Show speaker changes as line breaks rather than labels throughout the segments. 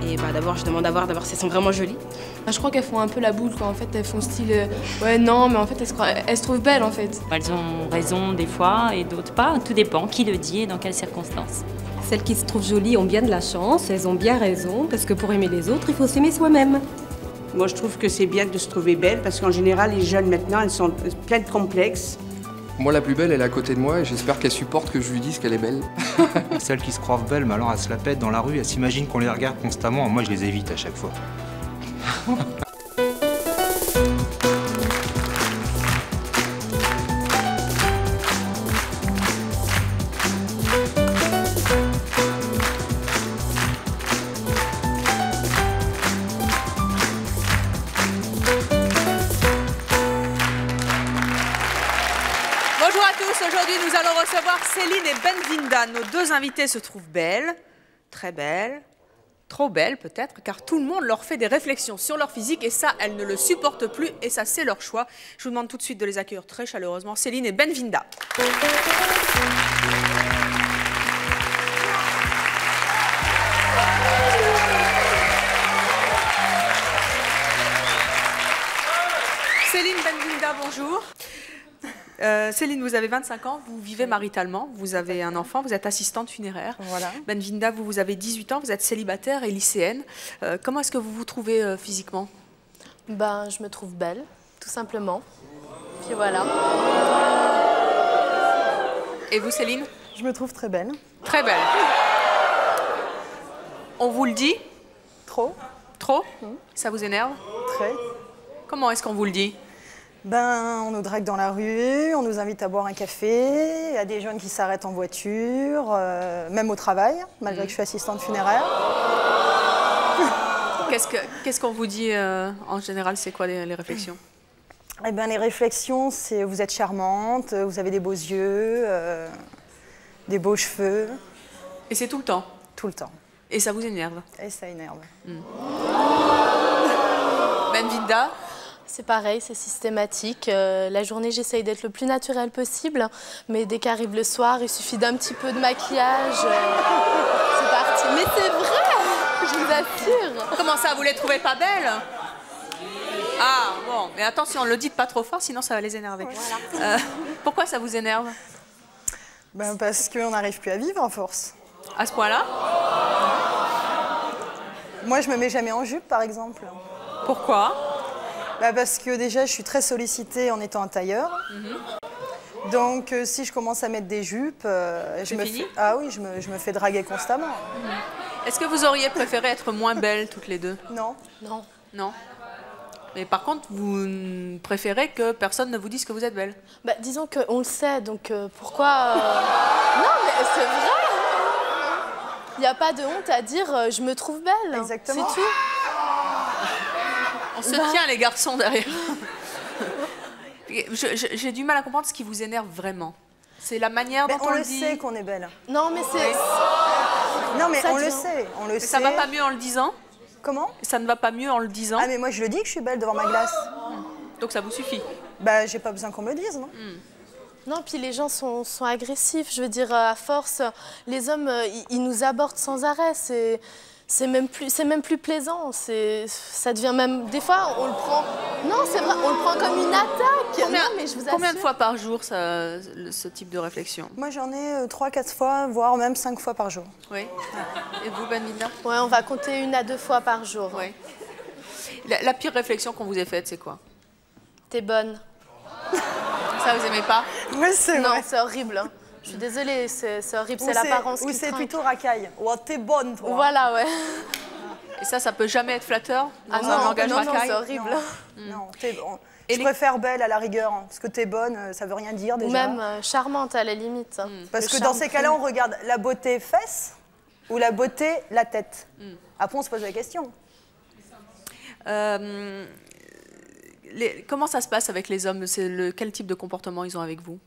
Et bah d'abord, je demande à voir d'abord si elles sont vraiment jolies.
Je crois qu'elles font un peu la boule, quoi. En fait, elles font style ouais, non, mais en fait, elles se trouvent belles, en fait.
Elles ont raison des fois et d'autres pas. Tout dépend qui le dit et dans quelles circonstances.
Celles qui se trouvent jolies ont bien de la chance, elles ont bien raison, parce que pour aimer les autres, il faut s'aimer soi-même.
Moi, je trouve que c'est bien de se trouver belle, parce qu'en général, les jeunes maintenant, elles sont pleines de complexes.
Moi, la plus belle, elle est à côté de moi et j'espère qu'elle supporte que je lui dise qu'elle est belle.
Celles qui se croient belles, mais alors elles se la pètent dans la rue, elles s'imaginent qu'on les regarde constamment. Moi, je les évite à chaque fois.
Bonjour à tous, aujourd'hui nous allons recevoir Céline et Benvinda. Nos deux invités se trouvent belles, très belles, trop belles peut-être, car tout le monde leur fait des réflexions sur leur physique et ça, elles ne le supportent plus et ça, c'est leur choix. Je vous demande tout de suite de les accueillir très chaleureusement, Céline et Benvinda. Céline, Benvinda, bonjour. Céline, vous avez 25 ans, vous vivez maritalement, vous avez un enfant, vous êtes assistante funéraire.
Voilà.
Benvinda, vous avez 18 ans, vous êtes célibataire et lycéenne. Comment est-ce que vous vous trouvez physiquement?
Ben, je me trouve belle, tout simplement. Puis voilà.
Et vous, Céline?
Je me trouve très belle.
Très belle. On vous le dit?
Trop.
Trop? Ça vous énerve?
Très.
Comment est-ce qu'on vous le dit?
Ben, on nous drague dans la rue, on nous invite à boire un café, il y a des jeunes qui s'arrêtent en voiture, même au travail, malgré que je suis assistante funéraire.
Qu'est-ce qu'on vous dit en général? C'est quoi les réflexions?
Eh ben, les réflexions, c'est vous êtes charmante, vous avez des beaux yeux, des beaux cheveux.
Et c'est tout le temps?
Tout le temps.
Et ça vous énerve?
Et ça énerve.
Benvinda?
C'est pareil, c'est systématique. La journée, j'essaye d'être le plus naturel possible, mais dès qu'arrive le soir, il suffit d'un petit peu de maquillage. C'est parti. Mais c'est vrai, je vous assure.
Comment ça, vous les trouvez pas belles? Ah, bon, mais attention, ne le dites pas trop fort, sinon ça va les énerver. Voilà. Pourquoi ça vous énerve?
Ben, parce qu'on n'arrive plus à vivre à force.
À ce point-là?
Moi, je me mets jamais en jupe, par exemple.
Pourquoi?
Bah parce que déjà, je suis très sollicitée en étant un tailleur. Donc, si je commence à mettre des jupes, ah oui, je me fais draguer constamment.
Est-ce que vous auriez préféré être moins belles toutes les deux?
Non.
Non.
Non. Mais par contre, vous préférez que personne ne vous dise que vous êtes belle?
Bah, disons qu'on le sait, donc pourquoi... Non, mais c'est vrai. Il n'y a pas de honte à dire je me trouve belle.
Exactement.
C'est tout.
On se tient, les garçons, derrière. J'ai du mal à comprendre ce qui vous énerve vraiment. C'est la manière dont on le dit.
On le sait qu'on est belle.
Non, mais c'est...
Non, mais on le sait. On le sait.
Ça va pas mieux en le disant?
Comment?
Ça ne va pas mieux en le disant?
Ah, mais moi, je le dis que je suis belle devant ma glace.
Donc ça vous suffit?
Bah, j'ai pas besoin qu'on me le dise, non?
Non, puis les gens sont agressifs. Je veux dire, à force, les hommes, ils nous abordent sans arrêt. C'est même plus plaisant. Ça devient même... Des fois, on le prend... Non, c'est vrai, on le prend comme une attaque. Non, mais je vous assure.
Combien de fois par jour, ce type de réflexion?
Moi, j'en ai 3-4 fois, voire même 5 fois par jour.
Oui. Et vous, Benvinda?
Ouais, on va compter 1 à 2 fois par jour.
Oui. La pire réflexion qu'on vous ait faite, c'est quoi?
T'es bonne.
Ça, vous aimez pas?
Oui, c'est vrai.
Non, c'est horrible. Hein. Je suis désolée, c'est horrible, c'est l'apparence qui
Ou c'est
trinque.
plutôt racaille. Oh, t'es bonne, toi.
Voilà, ouais.
Et ça peut jamais être flatteur dans un
non,
langage racaille?
c'est horrible.
Non, je préfère belle à la rigueur, hein, parce que t'es bonne, ça veut rien dire déjà.
Ou même charmante à la limite.
Parce que dans ces cas-là, on regarde la beauté fesses ou la beauté la tête. Après, on se pose la question.
Comment ça se passe avec les hommes? Quel type de comportement ils ont avec vous?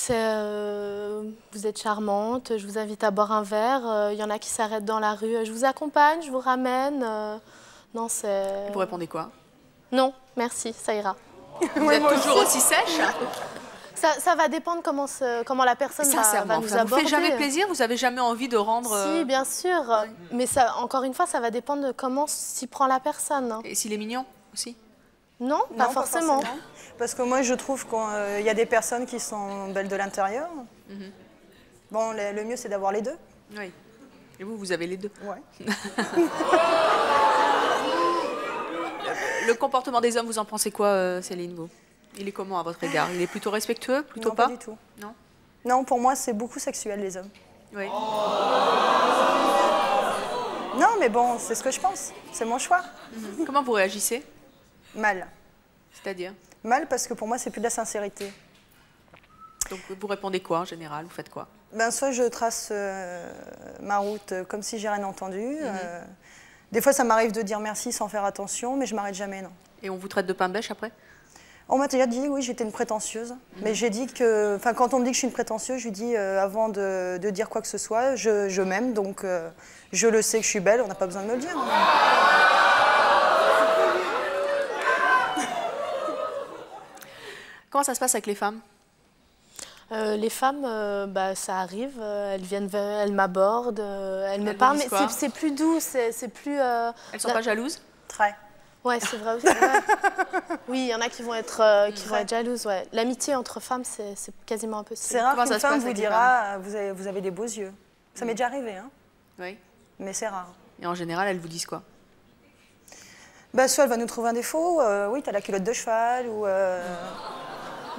Vous êtes charmante, je vous invite à boire un verre. Il y en a qui s'arrêtent dans la rue. Je vous accompagne, je vous ramène. Non, c'est...
Vous répondez quoi?
Non, merci, ça ira.
Vous êtes toujours aussi sèche?
Ça va dépendre comment la personne va nous aborder.
Ça vous fait jamais plaisir? Vous avez jamais envie de rendre...
Si, bien sûr. Ouais. Mais ça, encore une fois, ça va dépendre de comment s'y prend la personne.
Et s'il est mignon aussi?
Non, pas forcément.
Parce que moi, je trouve qu'il y a des personnes qui sont belles de l'intérieur. Bon, le mieux, c'est d'avoir les deux.
Oui. Et vous avez les deux?
Ouais.
Le comportement des hommes, vous en pensez quoi, Céline, vous? Il est comment à votre égard? Il est plutôt respectueux, plutôt pas?
Non, pas du tout.
Non?
Non, pour moi, c'est beaucoup sexuel, les hommes.
Oui.
Non, mais bon, c'est ce que je pense. C'est mon choix.
Comment vous réagissez?
Mal.
C'est-à-dire?
Mal parce que pour moi, c'est plus de la sincérité.
Donc vous répondez quoi en général? Vous faites quoi?
Ben, soit je trace ma route comme si j'ai rien entendu. Des fois, ça m'arrive de dire merci sans faire attention, mais je m'arrête jamais, non.
Et on vous traite de pain bêche après?
On m'a déjà dit, oui, j'étais une prétentieuse. Mais j'ai dit que, enfin, quand on me dit que je suis une prétentieuse, je lui dis, avant de dire quoi que ce soit, je m'aime, donc je le sais que je suis belle, on n'a pas besoin de me le dire.
Comment ça se passe avec les femmes?
Les femmes, ça arrive, elles viennent, elles m'abordent, elles me parlent, mais c'est plus doux, c'est plus...
Elles sont pas jalouses?
Très.
Ouais, c'est vrai. Oui, il y en a qui vont être jalouses. Ouais. L'amitié entre femmes, c'est quasiment impossible.
C'est rare qu'une femme vous dira vous avez des beaux yeux. Ça m'est déjà arrivé, hein.
Oui.
Mais c'est rare.
Et en général, elles vous disent quoi?
Bah, soit elle va nous trouver un défaut, oui, t'as la culotte de cheval, ou...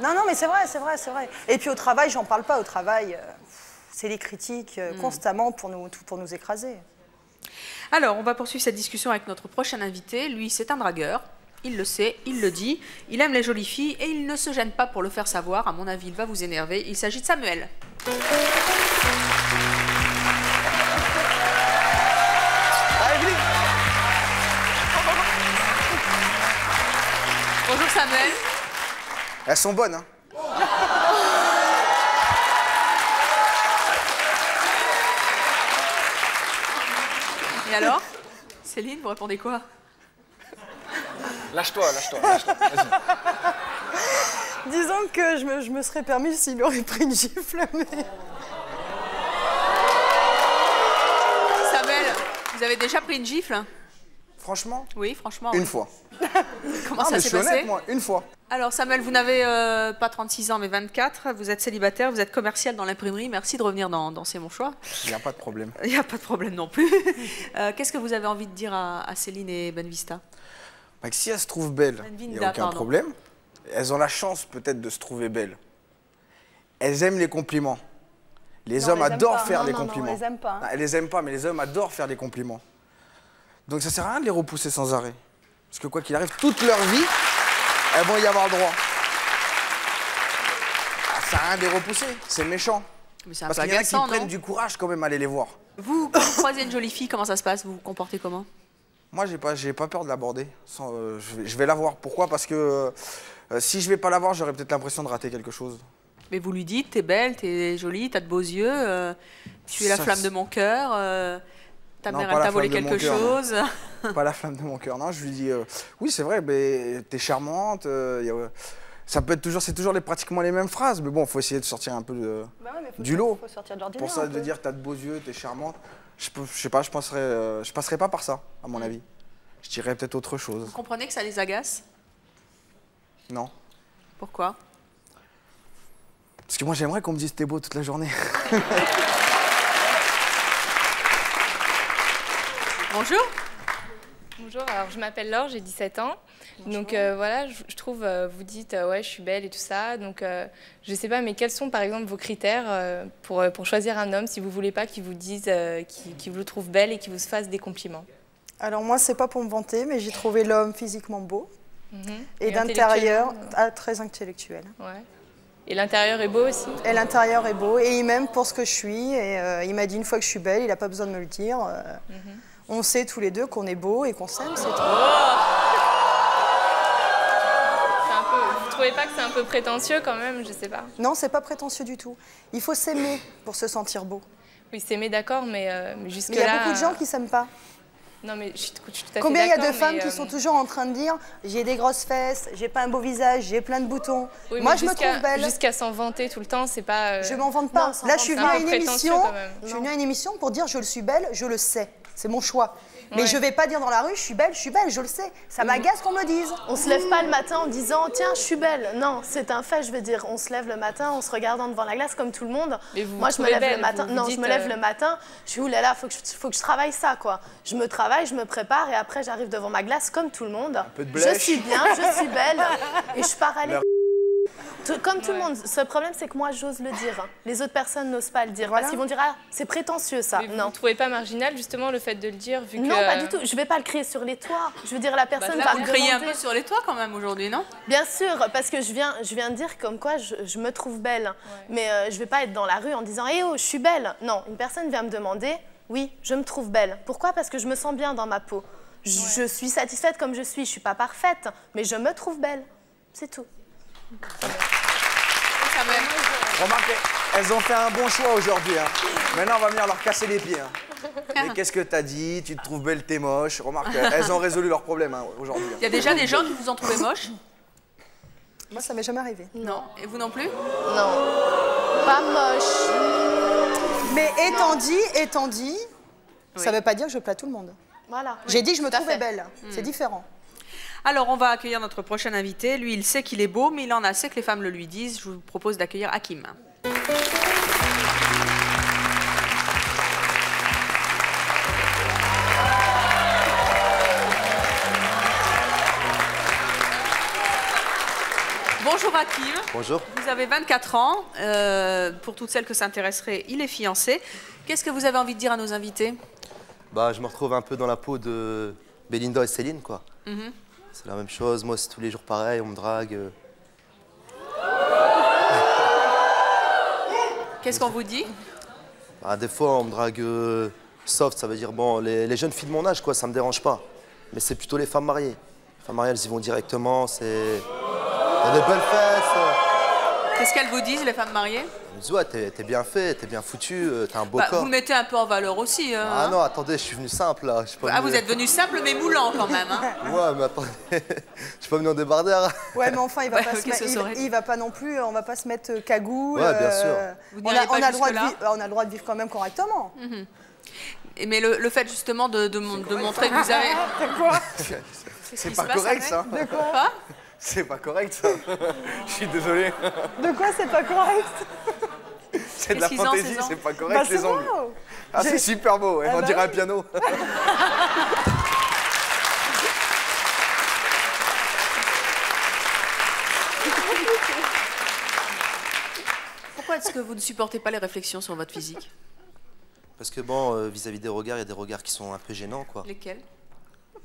Non, non, mais c'est vrai, c'est vrai, c'est vrai. Et puis au travail, j'en parle pas, au travail, c'est les critiques constamment pour nous écraser.
Alors, on va poursuivre cette discussion avec notre prochain invité. Lui, c'est un dragueur. Il le sait, il le dit. Il aime les jolies filles et il ne se gêne pas pour le faire savoir. À mon avis, il va vous énerver. Il s'agit de Samuel. Bonjour Samuel.
Elles sont bonnes, hein.
Et alors, Céline, vous répondez quoi?
Lâche-toi, lâche-toi, lâche-toi. Vas-y.
Disons que je me serais permis s'il aurait pris une gifle, mais...
Samuel, vous avez déjà pris une gifle?
Franchement?
Oui, franchement.
Une fois.
Comment ça s'est passé?
Honnête, moi, une fois.
Alors Samuel, vous n'avez pas 36 ans mais 24, vous êtes célibataire, vous êtes commercial dans l'imprimerie, merci de revenir dans C'est mon choix.
Il n'y a pas de problème.
Il n'y a pas de problème non plus. Qu'est-ce que vous avez envie de dire à Céline et Benvista?
Bah, que si elles se trouvent belles, il n'y a aucun problème. Elles ont la chance peut-être de se trouver belles. Elles aiment les compliments. Les hommes adorent faire les compliments.
Non, elles les aiment pas.
Hein. Elles les aiment pas, mais les hommes adorent faire des compliments. Donc ça sert à rien de les repousser sans arrêt. Parce que quoi qu'il arrive, toute leur vie, elles vont y avoir droit. Ça sert à rien de les repousser, c'est méchant.
Mais c'est un
Parce
peu
qu'il y en a
agaçant,
qui prennent du courage quand même à aller les voir.
Vous, quand vous croisez une jolie fille, comment ça se passe? Vous vous comportez comment?
Moi, j'ai pas peur de l'aborder. Je vais la voir. Pourquoi? Parce que si je vais pas la voir, j'aurais peut-être l'impression de rater quelque chose.
Mais vous lui dites, t'es belle, t'es jolie, t'as de beaux yeux, tu es la flamme de mon cœur, ta mère elle t'a volé quelque chose.
Pas la flamme de mon cœur, non. Je lui dis, oui c'est vrai, mais t'es charmante. Ça peut être toujours, c'est toujours pratiquement les mêmes phrases, mais bon, faut essayer de sortir un peu du lot.
Faut sortir de l'ordinaire.
Pour ça, de dire t'as de beaux yeux, t'es charmante. Je sais pas, je passerai pas par ça, à mon avis. Je dirais peut-être autre chose.
Vous comprenez que ça les agace?
Non.
Pourquoi?
Parce que moi, j'aimerais qu'on me dise t'es beau toute la journée.
Bonjour.
Bonjour, alors je m'appelle Laure, j'ai 17 ans. Bonjour. Donc voilà, je trouve, vous dites ouais je suis belle et tout ça. Donc je sais pas, mais quels sont par exemple vos critères pour choisir un homme si vous voulez pas qu'il vous dise qu'il vous trouve belle et qu'il vous fasse des compliments?
Alors moi, c'est pas pour me vanter, mais j'ai trouvé l'homme physiquement beau et d'intérieur très intellectuel.
Ouais. Et l'intérieur est beau aussi?
Et l'intérieur est beau et il m'aime pour ce que je suis. Et il m'a dit une fois que je suis belle, il n'a pas besoin de me le dire. On sait tous les deux qu'on est beau et qu'on s'aime, c'est tout.
Vous trouvez pas que c'est un peu prétentieux quand même? Je sais pas.
Non, c'est pas prétentieux du tout. Il faut s'aimer pour se sentir beau.
Oui, s'aimer d'accord, mais jusque-là...
Il y a beaucoup de gens qui s'aiment pas.
Non, mais je suis tout à fait d'accord.
Combien il y a de femmes qui sont toujours en train de dire j'ai des grosses fesses, j'ai pas un beau visage, j'ai plein de boutons.
Oui,
moi, je me trouve belle.
Jusqu'à s'en vanter tout le temps, c'est pas...
Je m'en vante pas.
Non,
là, je suis venue à une émission.
Je
suis venue à une émission pour dire je le suis belle, je le sais. C'est mon choix. Mais je vais pas dire dans la rue je suis belle, je le sais. Ça m'agace qu'on me le dise.
On se lève pas le matin en disant tiens, je suis belle. Non, c'est un fait, je veux dire. On se lève le matin en se regardant devant la glace comme tout le monde. Moi, je me lève le matin. Non, je me lève le matin. Je suis oulala, faut que je travaille ça, quoi. Je me travaille, je me prépare et après j'arrive devant ma glace comme tout le monde.
Un peu de blèche.
Je suis bien, je suis belle et je pars à l'école. Comme tout le monde. Ce problème, c'est que moi, j'ose le dire. Les autres personnes n'osent pas le dire. Parce qu'ils vont dire, ah, c'est prétentieux, ça.
Mais vous ne trouvez pas marginal, justement, le fait de le dire, vu que...
Non, pas du tout. Je ne vais pas le crier sur les toits. Je veux dire, la personne
là,
va
vous
me
criez
demander...
un peu sur les toits, quand même, aujourd'hui, non?
Bien sûr, parce que je viens de dire comme quoi je me trouve belle. Ouais. Mais je ne vais pas être dans la rue en disant, eh oh, je suis belle. Non, une personne vient me demander, oui, je me trouve belle. Pourquoi? Parce que je me sens bien dans ma peau. Je suis satisfaite comme je suis. Je ne suis pas parfaite, mais je me trouve belle. C'est tout.
Remarquez, elles ont fait un bon choix aujourd'hui. Hein. Maintenant, on va venir leur casser les pieds. Hein. Mais qu'est-ce que t'as dit? Tu te trouves belle, t'es moche. Remarque, elles ont résolu leurs problèmes hein, aujourd'hui.
Il y a déjà des gens qui vous ont trouvé moche?
Moi, ça m'est jamais arrivé.
Non. Et vous non plus?
Non. Pas moche.
Mais étant dit, ça ne veut pas dire que je plais à tout le monde.
Voilà.
J'ai dit que je me trouvais belle. C'est différent.
Alors, on va accueillir notre prochain invité. Lui, il sait qu'il est beau, mais il en a assez que les femmes le lui disent. Je vous propose d'accueillir Hakim. Bonjour Hakim.
Bonjour.
Vous avez 24 ans. Pour toutes celles que ça intéresserait, il est fiancé. Qu'est-ce que vous avez envie de dire à nos invités?
Bah, je me retrouve un peu dans la peau de Belinda et Céline, quoi.
Mm-hmm.
C'est la même chose, moi c'est tous les jours pareil, on me drague.
Qu'est-ce qu'on vous dit?
Bah, des fois on me drague soft, ça veut dire bon, les jeunes filles de mon âge, quoi, ça me dérange pas. Mais c'est plutôt les femmes mariées. Les femmes mariées, elles y vont directement, c'est... Il y a des belles fesses.
Qu'est-ce qu'elles vous disent, les femmes mariées?
Elles me disent, ouais, t'es bien fait, t'es bien foutu, t'as un beau corps.
Vous le mettez un peu en valeur aussi.
Ah non, attendez, je suis venu simple, là.
Vous êtes venu simple, mais moulant, quand même. Hein.
Ouais, mais attendez, je suis pas venu en débardeur.
Ouais, mais enfin, il va pas se mettre, il va pas non plus, on va pas se mettre cagoule.
Ouais, bien sûr.
On a le droit de vivre quand même correctement.
Mm-hmm. Mais le fait, justement, de montrer que vous avez...
Quoi?
C'est pas correct, ça.
De quoi?
C'est pas correct, ça. Je suis désolé.
De quoi c'est pas correct?
C'est de la fantaisie, c'est pas correct, les ongles. Ah, c'est super beau, ouais. On dirait un piano.
Pourquoi est-ce que vous ne supportez pas les réflexions sur votre physique?
Parce que bon, vis-à-vis des regards, il y a des regards qui sont un peu gênants, quoi.
Lesquels?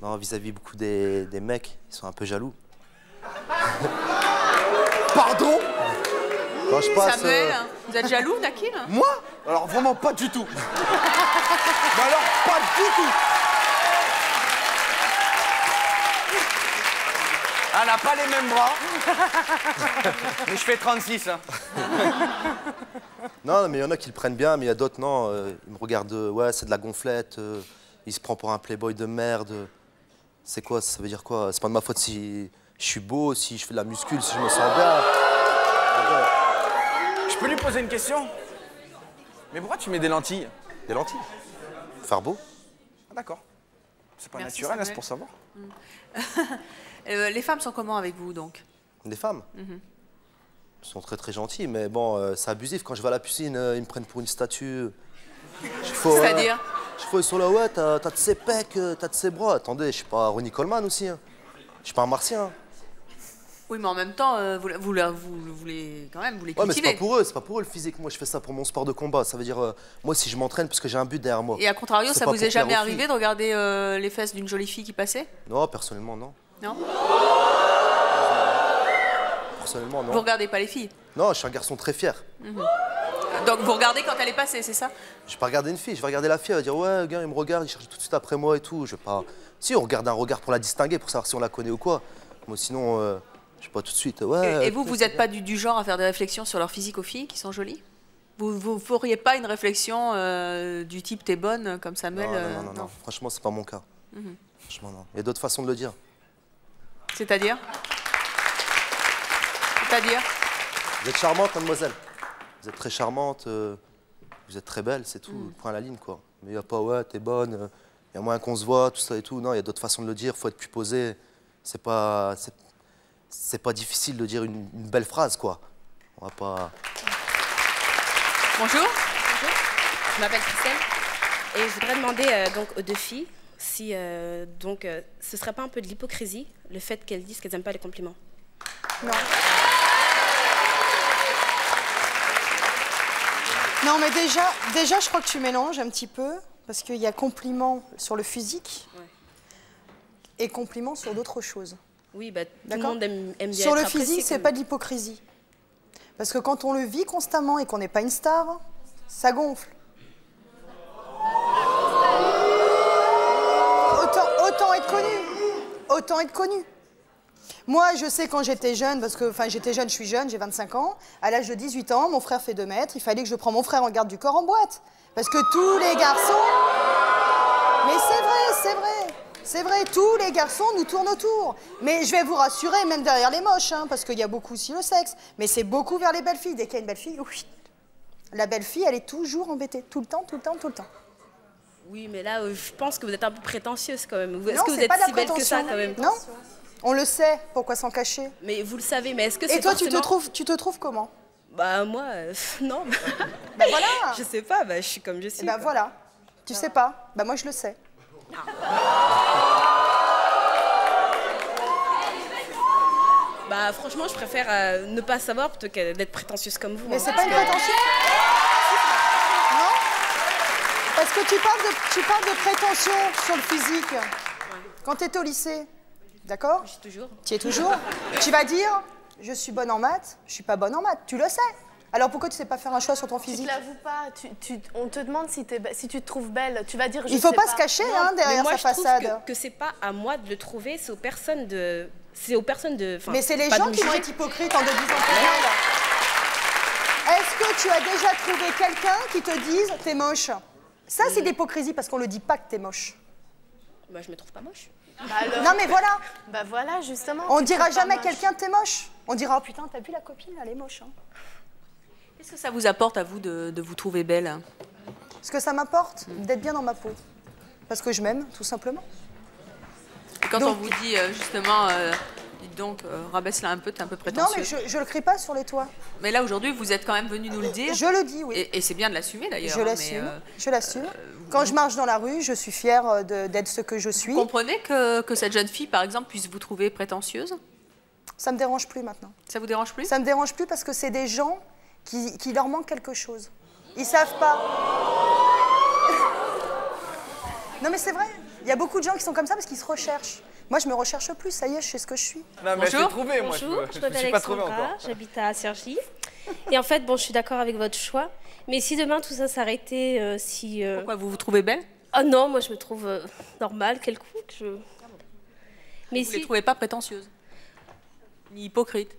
Non, vis-à-vis beaucoup des mecs, ils sont un peu jaloux.
Pardon?
Quand je passe,
Samuel, vous êtes jaloux d'Hakim?
Moi? Alors vraiment pas du tout. Mais alors pas du tout. Elle n'a pas les mêmes bras. Mais je fais 36. Hein.
Non, mais il y en a qui le prennent bien, mais il y a d'autres, non. Ils me regardent, ouais, c'est de la gonflette. Il se prend pour un playboy de merde. C'est quoi? Ça veut dire quoi? C'est pas de ma faute si je suis beau, si je fais de la muscule, si je me sens bien.
Je peux lui poser une question? Mais pourquoi tu mets des lentilles?
Des lentilles? Faire beau?
Ah d'accord. C'est pas naturel, c'est pour savoir.
Les femmes sont comment avec vous, donc?
Des femmes? Elles sont très très gentilles, mais bon, c'est abusif. Quand je vais à la piscine, ils me prennent pour une statue.
C'est-à-dire?
Ils sont là, ouais, t'as de ces pecs, t'as de ces bras. Attendez, je suis pas Ronnie Coleman aussi. Hein. Je suis pas un martien.
Oui, mais en même temps, vous voulez quand même, vous les cultivez.
Ouais, mais c'est pas pour eux le physique. Moi, je fais ça pour mon sport de combat. Ça veut dire, moi, si je m'entraîne, parce que j'ai un but derrière moi.
Et à contrario, ça vous est jamais arrivé de regarder les fesses d'une jolie fille qui passait?
Non, personnellement, non.
Non?
Personnellement, non.
Vous regardez pas les filles?
Non, je suis un garçon très fier.
Donc vous regardez quand elle est passée, c'est ça?
Je vais pas regarder une fille, je vais regarder la fille, elle va dire ouais, le gars, il me regarde, il cherche tout de suite après moi et tout. Je vais pas... Si, on regarde un regard pour la distinguer, pour savoir si on la connaît ou quoi. Moi, sinon, je sais pas tout de suite. Ouais.
Et vous, vous n'êtes pas du genre à faire des réflexions sur leur physique aux filles qui sont jolies? Vous feriez pas une réflexion du type t'es bonne comme Samuel?
Non, franchement, c'est pas mon cas. Franchement, non. Il y a d'autres façons de le dire.
C'est-à-dire? C'est-à-dire?
Vous êtes charmante, mademoiselle. Vous êtes très charmante, vous êtes très belle, c'est tout. Point à la ligne, quoi. Mais il n'y a pas, ouais, t'es bonne, il y a moyen qu'on se voit, tout ça et tout. Non, il y a d'autres façons de le dire, il faut être plus posé. C'est pas difficile de dire une belle phrase, quoi. On va pas...
Bonjour.
Bonjour. Je m'appelle Christelle et je voudrais demander donc aux deux filles si ce serait pas un peu de l'hypocrisie, le fait qu'elles disent qu'elles n'aiment pas les compliments.
Non. Non, mais déjà, je crois que tu mélanges un petit peu, parce qu'il y a compliments sur le physique et compliments sur d'autres choses.
Oui, bah, tout le monde aime bien
sur
être
le physique, c'est pas de l'hypocrisie. Parce que quand on le vit constamment et qu'on n'est pas une star, ça gonfle. Autant être connu. Autant être connu. Moi, je sais quand j'étais jeune, parce que, enfin, j'étais jeune, je suis jeune, j'ai 25 ans. À l'âge de 18 ans, mon frère fait 2 mètres. Il fallait que je prenne mon frère en garde du corps en boîte. Parce que tous les garçons... Mais c'est vrai, c'est vrai. C'est vrai, tous les garçons nous tournent autour. Mais je vais vous rassurer, même derrière les moches, hein, parce qu'il y a beaucoup aussi le sexe. Mais c'est beaucoup vers les belles filles. Dès qu'il y a une belle fille, oui. La belle fille, elle est toujours embêtée. Tout le temps, tout le temps, tout le temps.
Oui, mais là, je pense que vous êtes un peu prétentieuse quand même. Est-ce
Non,
que vous
c'est
êtes
pas de la
si belle que ça
prétention.
quand même?
Non, on le sait, pourquoi s'en cacher?
Mais vous le savez, mais est-ce que c'est
Et toi,
forcément...
tu te trouves comment?
Bah moi, non.
Bah voilà.
Je sais pas, bah, je suis comme je suis.
Bah voilà. Tu sais pas? Bah moi, je le sais.
Bah franchement, je préfère ne pas savoir plutôt que d'être prétentieuse comme vous.
Mais c'est pas une prétention? Non? Parce que tu parles de prétention sur le physique. Quand tu étais au lycée, d'accord?
Je suis toujours.
Tu y es toujours. Tu vas dire, je suis bonne en maths, je suis pas bonne en maths. Tu le sais. Alors pourquoi tu sais pas faire un choix sur ton physique?
Tu te l'avoues pas. On te demande si tu te trouves belle. Tu vas dire je
Il faut
sais
pas se cacher hein, derrière
moi,
sa façade.
Je trouve que c'est pas à moi de le trouver, c'est aux personnes de...
Mais c'est les gens qui vont être hypocrites en te disant que t'es belle. Est-ce que tu as déjà trouvé quelqu'un qui te dise t'es moche? Ça, c'est de l'hypocrisie parce qu'on le dit pas que t'es moche.
Bah, je me trouve pas moche.
Bah alors...
Non, mais voilà.
Bah voilà, justement.
On dira jamais à quelqu'un t'es moche. On dira oh putain, t'as vu la copine, elle est moche. Hein.
Qu'est-ce que ça vous apporte à vous de vous trouver belle?
Ce que ça m'apporte, d'être bien dans ma peau. Parce que je m'aime, tout simplement.
Et quand on vous dit justement, dites donc, rabaisse-la un peu, t'es un peu prétentieuse.
Non, mais je le crie pas sur les toits.
Mais là, aujourd'hui, vous êtes quand même venu nous le dire.
Je le dis, oui.
Et c'est bien de l'assumer, d'ailleurs.
Je l'assume, je l'assume. Quand je marche dans la rue, je suis fière d'être ce que je suis.
Vous comprenez que cette jeune fille, par exemple, puisse vous trouver prétentieuse?
Ça me dérange plus maintenant.
Ça vous dérange plus?
Ça me dérange plus parce que c'est des gens qui leur manque quelque chose. Ils savent pas. Non mais c'est vrai, il y a beaucoup de gens qui sont comme ça parce qu'ils se recherchent. Moi je me recherche plus, ça y est, je sais ce que je suis.
Non mais je l'ai trouvé, moi.
Bonjour,
Je me suis pas trouvé encore.
J'habite à Cergy. Et en fait, bon, je suis d'accord avec votre choix. Mais si demain tout ça s'arrêtait,
Pourquoi, vous vous trouvez belle?
Oh non, moi je me trouve normale, quelconque. Mais
vous ne les trouvez pas prétentieuses? Ni hypocrites?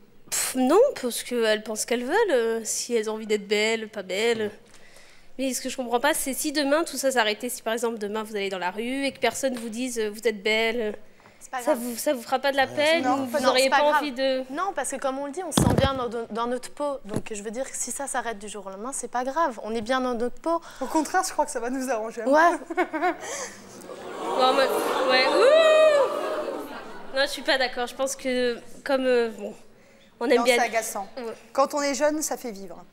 Non, parce qu'elles pensent qu'elles veulent, si elles ont envie d'être belles, pas belles. Mais ce que je comprends pas, c'est si demain tout ça s'arrêtait, si par exemple demain vous allez dans la rue et que personne vous dise vous êtes belle, ça vous fera pas de la peine ou vous n'auriez pas envie de...
Non, parce que comme on le dit, on se sent bien dans notre peau. Donc je veux dire que si ça s'arrête du jour au lendemain, c'est pas grave. On est bien dans notre peau.
Au contraire, je crois que ça va nous arranger.
Ouais.
Bon, ouais. Ouh non, je suis pas d'accord. Je pense que comme bon, on aime bien.
C'est agaçant. Ouais. Quand on est jeune, ça fait vivre.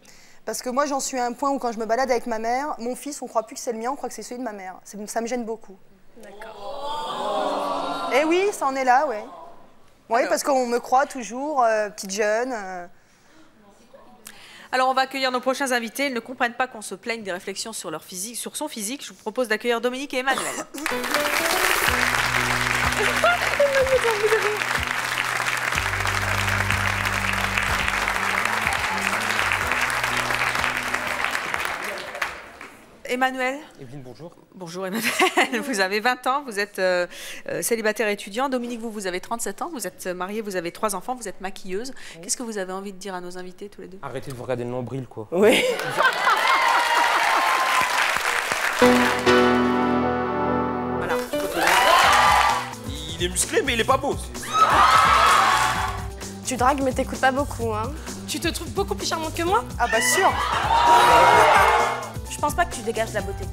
Parce que moi, j'en suis à un point où quand je me balade avec ma mère, mon fils, on croit plus que c'est le mien, on croit que c'est celui de ma mère. Ça me gêne beaucoup.
D'accord.
Eh oui, ça en est là, ouais. Oui, parce qu'on me croit toujours petite jeune.
Alors, on va accueillir nos prochains invités. Ils ne comprennent pas qu'on se plaigne des réflexions sur leur physique, sur son physique. Je vous propose d'accueillir Dominique et Emmanuel. Emmanuel.
Evelyne, bonjour.
Bonjour Emmanuel, vous avez 20 ans, vous êtes célibataire étudiant. Dominique, vous avez 37 ans, vous êtes marié, vous avez 3 enfants, vous êtes maquilleuse. Oui. Qu'est-ce que vous avez envie de dire à nos invités tous les deux?
Arrêtez de vous regarder le nombril, quoi.
Oui. Voilà.
il est musclé, mais il est pas beau.
Tu dragues, mais t'écoutes pas beaucoup, hein.
Tu te trouves beaucoup plus charmante que moi?
Ah bah sûr.
Je pense pas que tu dégages la beauté.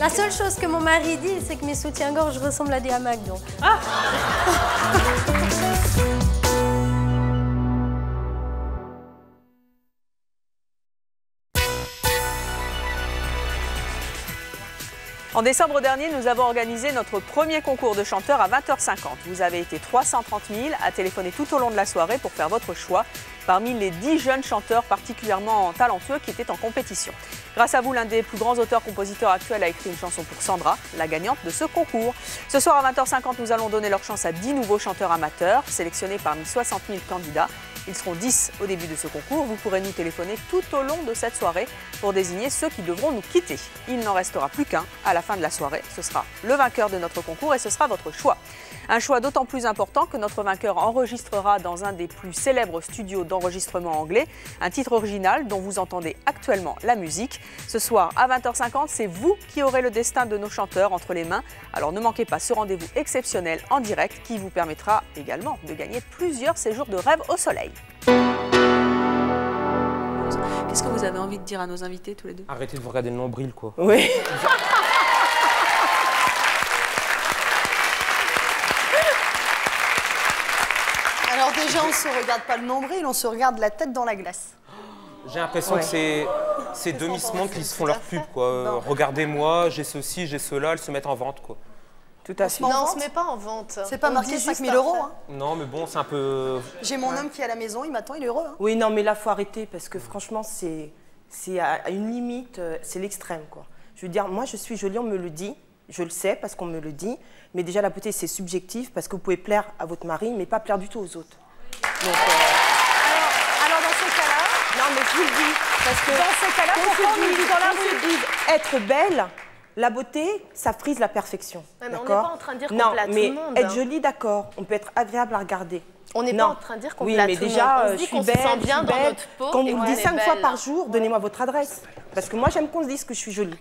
La seule chose que mon mari dit, c'est que mes soutiens-gorge ressemblent à des hamacs, donc.
Ah. En décembre dernier, nous avons organisé notre premier concours de chanteurs à 20h50. Vous avez été 330 000 à téléphoner tout au long de la soirée pour faire votre choix parmi les 10 jeunes chanteurs particulièrement talentueux qui étaient en compétition. Grâce à vous, l'un des plus grands auteurs-compositeurs actuels a écrit une chanson pour Sandra, la gagnante de ce concours. Ce soir à 20h50, nous allons donner leur chance à 10 nouveaux chanteurs amateurs, sélectionnés parmi 60 000 candidats. Ils seront 10 au début de ce concours. Vous pourrez nous téléphoner tout au long de cette soirée pour désigner ceux qui devront nous quitter. Il n'en restera plus qu'un à la fin de la soirée. Ce sera le vainqueur de notre concours et ce sera votre choix. Un choix d'autant plus important que notre vainqueur enregistrera dans un des plus célèbres studios d'enregistrement anglais un titre original dont vous entendez actuellement la musique. Ce soir à 20h50, c'est vous qui aurez le destin de nos chanteurs entre les mains. Alors ne manquez pas ce rendez-vous exceptionnel en direct qui vous permettra également de gagner plusieurs séjours de rêve au soleil. Qu'est-ce que vous avez envie de dire à nos invités tous les deux?
Arrêtez de vous regarder le nombril, quoi.
Oui.
Alors déjà, on se regarde pas le nombril, on se regarde la tête dans la glace.
J'ai l'impression que c'est deux Miss Monde qui se font leur pub, quoi. Regardez-moi, j'ai ceci, j'ai cela, elles se mettent en vente, quoi.
Tout à fait.
Non, on se met pas en vente.
C'est pas marqué 5 000 €. Hein.
Non, mais bon, c'est un peu...
J'ai mon homme qui est à la maison, il m'attend, il est heureux. Hein.
Oui, non, mais là, faut arrêter parce que franchement, c'est à une limite, c'est l'extrême, quoi. Je veux dire, moi, je suis jolie, on me le dit. Je le sais parce qu'on me le dit. Mais déjà, la beauté, c'est subjectif parce que vous pouvez plaire à votre mari, mais pas plaire du tout aux autres. Donc,
alors dans ce cas-là...
Non, mais je vous le dis. Parce que
dans ces cas-là, pourquoi on nous dit dans la rue
être belle, la beauté, ça frise la perfection.
Ouais, mais on n'est pas en train de dire qu'on plaît à tout le monde.
Être jolie, d'accord. On peut être agréable à regarder.
On n'est pas en train de dire qu'on plaît à tout le monde.
Oui, mais déjà,
on se dit qu'on se sent bien dans notre peau.
Quand on vous le dit 5 fois par jour, donnez-moi votre adresse. Parce que moi, j'aime qu'on se dise que je suis jolie.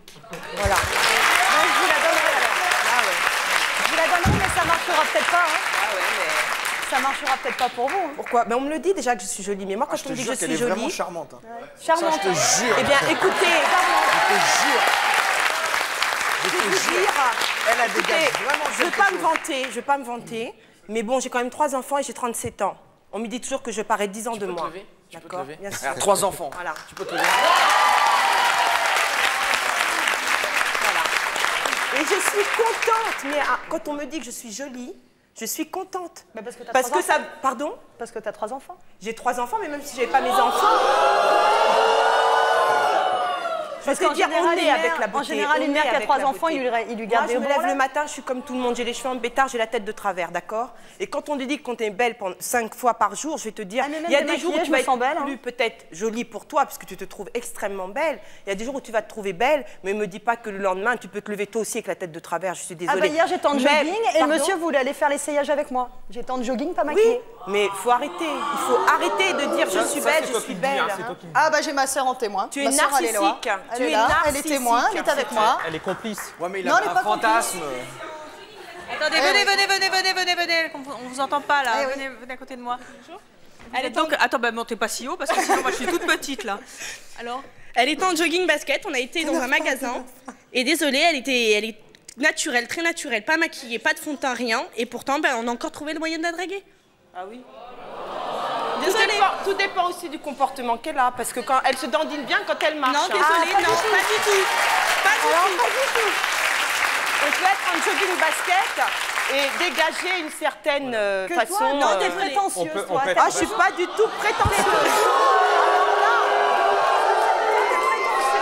Voilà.
Donc, je vous la donnerai alors. Ah ouais. Je vous la donnerai, mais ça marchera peut-être pas. Hein.
Ah ouais, mais...
Ça marchera peut-être pas pour vous. Hein.
Pourquoi? Ben, on me le dit déjà que je suis jolie. Mais moi, quand on me dit que je suis jolie...
Elle est vraiment charmante. Hein.
Ouais. Charmante.
Ça, je te jure.
Eh bien, écoutez...
Je te jure.
Je vais vous dire...
Elle a des gars vraiment...
Je ne vais pas me vanter, mais bon, j'ai quand même 3 enfants et j'ai 37 ans. On me dit toujours que je parais 10 ans de moins. D'accord, bien sûr.
3 enfants.
Voilà.
Tu peux te lever.
Voilà. Et je suis contente, mais quand on me dit que je suis jolie, je suis contente.
Mais parce que t'as 3
ça...
enfants.
Pardon?
Parce que tu as 3 enfants.
J'ai 3 enfants, mais même si je n'avais pas mes enfants...
Parce qu'en général, en général, une mère qui a 3 enfants, il lui garde des
Moi, je me lève le matin, je suis comme tout le monde. J'ai les cheveux en bêtard, j'ai la tête de travers, d'accord? Et quand on te dit qu'on est belle 5 fois par jour, je vais te dire, il y a des jours où tu vas être plus peut-être jolie pour toi, parce que tu te trouves extrêmement belle. Il y a des jours où tu vas te trouver belle, mais ne me dis pas que le lendemain, tu peux te lever toi aussi avec la tête de travers. Je suis désolée.
Ah bah hier, j'étais en jogging et le monsieur voulait aller faire l'essayage avec moi. J'étais en jogging, pas maquillée.
Oui, mais il faut arrêter. Il faut arrêter de dire je suis belle, je suis belle.
Ah bah j'ai ma sœur en témoin.
Tu es narcissique.
Tu es là, elle est témoin, elle est avec moi.
Elle est complice.
Ouais, mais il a un fantasme.
Attendez, venez, on vous entend pas là. Venez à côté de moi. Bonjour. Elle est donc... Attends, bah montez pas si haut parce que sinon moi je suis toute petite là. Alors,
elle était en jogging basket, on a été dans un magasin et désolée, elle est naturelle, très naturelle, pas maquillée, pas de fond de teint, rien. Et pourtant, on a encore trouvé le moyen de la draguer.
Ah oui.
Désolée.
Tout dépend aussi du comportement qu'elle a, parce que quand elle se dandine bien quand elle marche.
Non, désolée, non, pas du tout. Pas du tout.
On peut être en jogging basket et dégager une certaine façon...
Toi, non, t'es prétentieuse, toi.
Ah, je suis pas du tout prétentieuse.